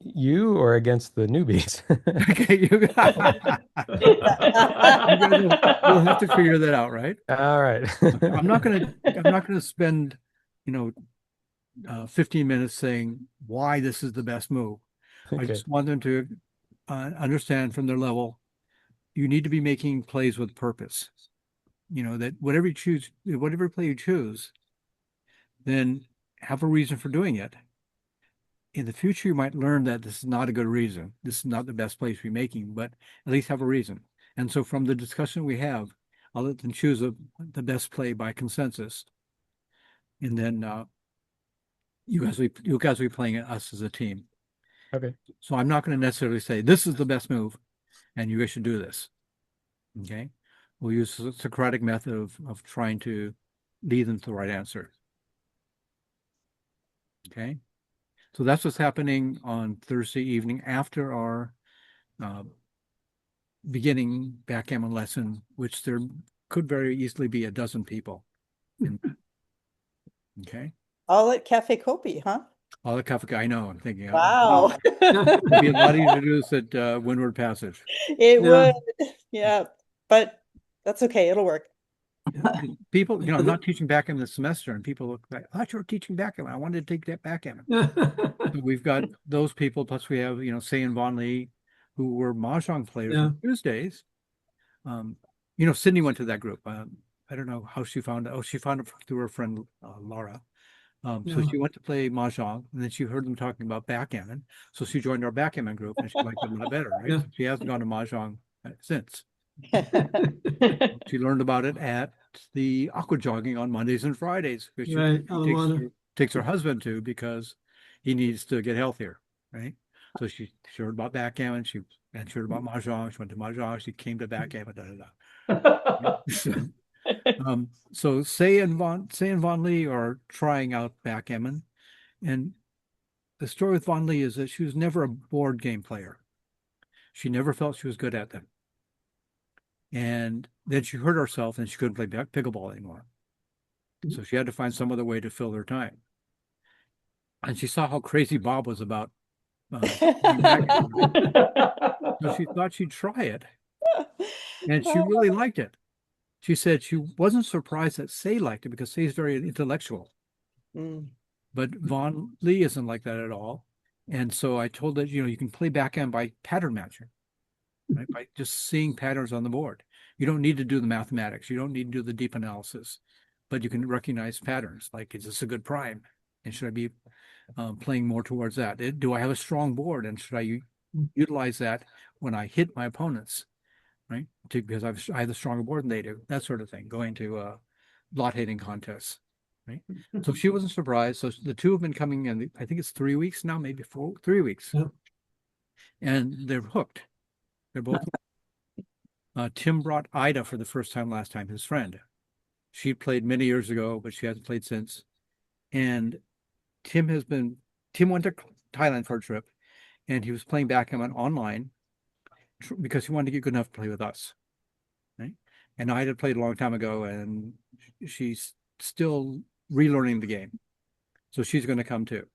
you or against the newbies?
Okay, you guys we'll have to figure that out, right?
All right.
I'm not gonna spend, 15 minutes saying why this is the best move. I
Okay.
just want them to understand from their level, you need to be making plays with purpose. That whatever you choose, whatever play you choose, then have a reason for doing it. In the future, you might learn that this is not a good reason. This is not the best place to be making, but at least have a reason. And so from the discussion we have, I'll let them choose the best play by consensus. And then you guys will be playing us as a team.
Okay.
So I'm not going to necessarily say this is the best move and you guys should do this. Okay. We'll use the Socratic method of trying to lead them to the right answer. Okay. So that's what's happening on Thursday evening after our beginning backgammon lesson, which there could very easily be a dozen people. Okay.
All at Cafe Kopi, huh?
All at Cafe, I know. I'm thinking.
Wow.
It'd be a lot easier to do this at Windward Passage.
It would. Yeah. But that's okay. It'll work.
People, I'm not teaching backgammon this semester, and people look like, I thought you were teaching backgammon. I wanted to take that backgammon. So we've got those people, plus we have, Say and Von Lee, who were mahjong players on Tuesdays. Sydney went to that group. I don't know how she found it. Oh, she found it through her friend Laura. So she went to play mahjong, and then she heard them talking about backgammon. So she joined our backgammon group, and she liked it a lot better, right?
Yeah.
She hasn't gone to mahjong since. She learned about it at the aqua jogging on Mondays and Fridays, which
Right.
she takes her husband to because he needs to get healthier, right? So she heard about backgammon. She heard about mahjong. She went to mahjong. She came to backgammon. So Say and Von Lee are trying out backgammon, and the story with Von Lee is that she was never a board game player. She never felt she was good at them. And then she hurt herself and she couldn't play pickleball anymore. So she had to find some other way to fill her time. And she saw how crazy Bob was about backgammon. So she thought she'd try it. And she really liked it. She said she wasn't surprised that Say liked it because Say's very intellectual. But Von Lee isn't like that at all. And so I told her, you can play backgammon by pattern matching. Right? By just seeing patterns on the board. You don't need to do the mathematics. You don't need to do the deep analysis, but you can recognize patterns. Like, is this a good prime? And should I be playing more towards that? Do I have a strong board? And should I utilize that when I hit my opponents? Right? Because I have a stronger board than they do. That sort of thing. Going to lot hitting contests. Right? So she wasn't surprised. So the two have been coming in, I think it's 3 weeks now, maybe 3 weeks. Yeah. And they're hooked. They're both. Tim brought Ida for the first time last time, his friend. She played many years ago, but she hasn't played since. And Tim went to Thailand for a trip, and he was playing backgammon online because he wanted to get good enough to play with us. Right? And Ida played a long time ago, and she's still relearning the game. So she's going to come too.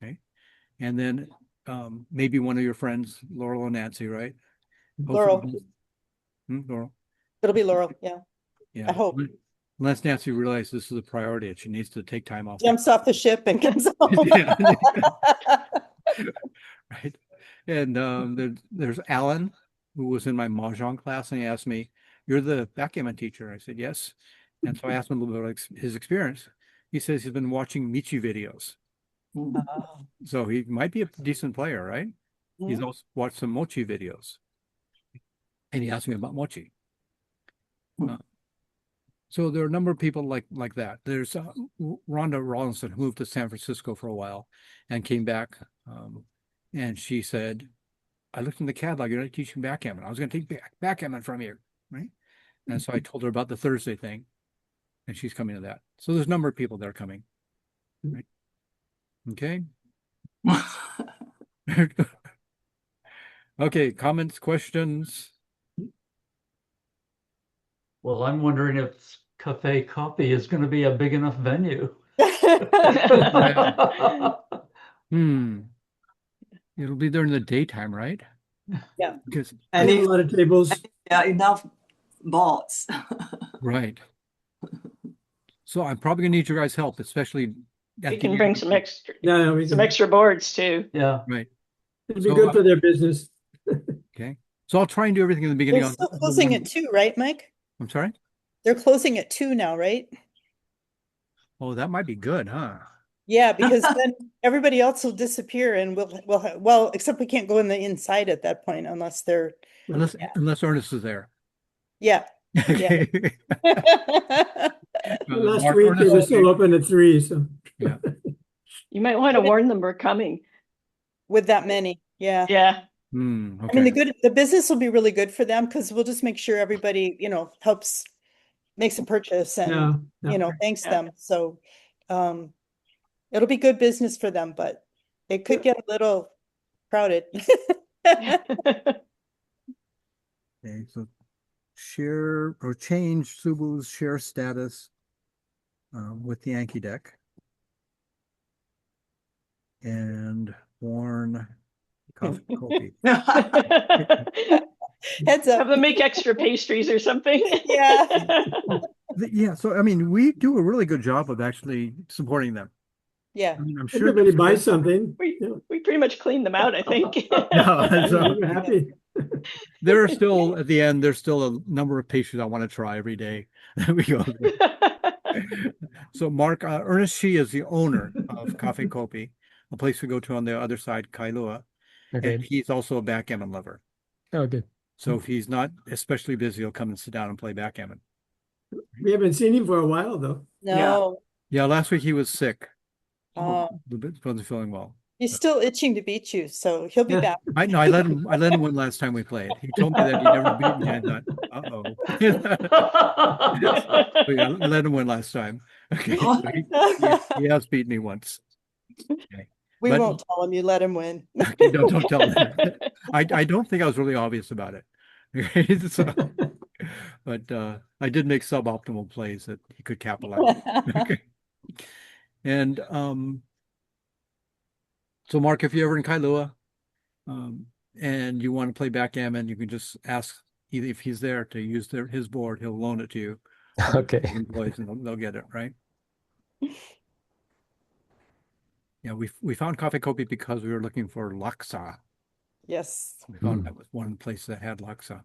Okay. And then maybe one of your friends, Laurel and Nancy, right?
Laurel.
Laurel.
It'll be Laurel, yeah.
Yeah.
I hope.
Unless Nancy realizes this is a priority and she needs to take time off.
Jumps off the ship and comes home.
Right. And there's Alan, who was in my mahjong class, and he asked me, "You're the backgammon teacher?" I said, "Yes." And so I asked him a little bit about his experience. he says he's been watching Michi videos.
Oh.
So he might be a decent player, right? He's
Mhm.
also watched some mochi videos. And he asked me about mochi. So there are a number of people like that. There's Rhonda Rawlinson, who moved to San Francisco for a while and came back. And she said, I looked in the catalog, you're not teaching backgammon. I was going to take backgammon from you, right? And so I told her about the Thursday thing, and she's coming to that. So there's a number of people that are coming, right? Okay. Okay, comments, questions?
Well, I'm wondering if Cafe Kopi is going to be a big enough venue.
It'll be during the daytime, right?
Yeah.
Because
And a lot of tables.
Yeah, enough boards.
right. So I'm probably gonna need your guys' help, especially
We can bring some extra
No,
some extra boards too.
Yeah.
Right.
It'd be good for their business.
Okay. So I'll try and do everything in the beginning.
They're still closing at 2, right, Mike?
I'm sorry?
They're closing at 2 now, right?
Oh, that might be good, huh?
Yeah, because then everybody else will disappear and well, except we can't go in the inside at that point unless they're
Unless Ernest is there.
yeah.
Okay.
Last week they were still open at 3, so
yeah.
You might want to warn them we're coming.
With that many, yeah.
Yeah.
Okay.
I mean, the business will be really good for them because we'll just make sure everybody, makes a purchase and, thanks them. So, it'll be good business for them, but it could get a little crowded.
Okay, so share or change Subu's share status with the Anki deck. And warn Cafe Kopi.
Heads up.
Have them make extra pastries or something.
Yeah.
Yeah, so I mean, we do a really good job of actually supporting them.
Yeah.
I mean, I'm sure
everybody buys something.
We pretty much cleaned them out, I think.
Yeah, so
We're happy.
there are still at the end, there's still a number of pastries I want to try every day. We go. So Mark, Ernest Shi is the owner of Cafe Kopi, a place we go to on the other side, Kailua.
Okay.
And he's also a backgammon lover.
Oh, good.
So if he's not especially busy, he'll come and sit down and play backgammon.
We haven't seen him for a while, though.
No.
Yeah, last week he was sick.
Oh.
Wasn't feeling well.
He's still itching to beat you, so he'll be back.
I know. I let him win last time we played. He told me that he never beat me. I thought, so yeah, I let him win last time. Okay, so he has beat me once. Okay.
We won't tell him you let him win.
Okay, don't tell him. I don't think I was really obvious about it. So, but I did make suboptimal plays that he could capitalize. Okay. And so Mark, if you're ever in Kailua and you want to play backgammon, you can just ask either if he's there to use his board, he'll loan it to you.
Okay.
Employees and they'll get it, right? Yeah, we found Cafe Kopi because we were looking for laksa.
Yes.
We found that was one place that had laksa.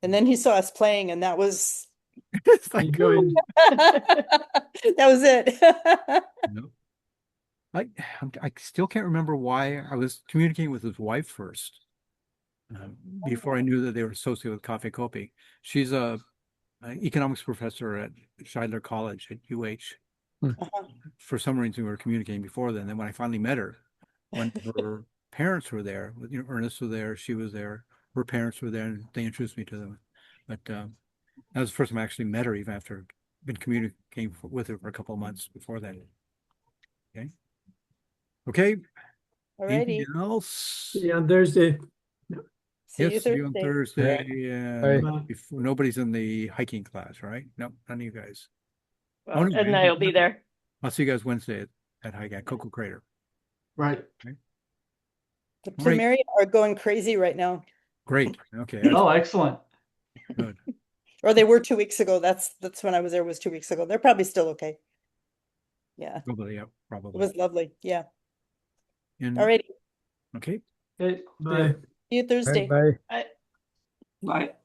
And then he saw us playing, and that was
It's like,
that was it.
no. I still can't remember why I was communicating with his wife first before I knew that they were associated with Cafe Kopi. She's an economics professor at Scheidler College at UH. For some reason, we were communicating before then. Then when I finally met her, when her parents were there, Ernest was there, she was there, her parents were there, and they introduced me to them. But that was the first time I actually met her, even after been communicating with her for a couple of months before that. Okay. Okay.
Alrighty.
Anything else?
See you on Thursday.
See
Yes, see you on Thursday. And before, nobody's in the hiking class, right? No, none of you guys.
Well, Ed and I will be there.
I'll see you guys Wednesday at hiking at Cocoa Crater.
Right.
Okay.
The Plumeria are going crazy right now.
Great. Okay.
Oh, excellent.
Good.
Or they were 2 weeks ago. That's when I was there, was 2 weeks ago. They're probably still okay. Yeah.
Probably, yeah, probably.
It was lovely. Yeah.
And,
Alrighty.
okay.
Hey,
Bye.
See you Thursday.
Bye.
Bye.
Right.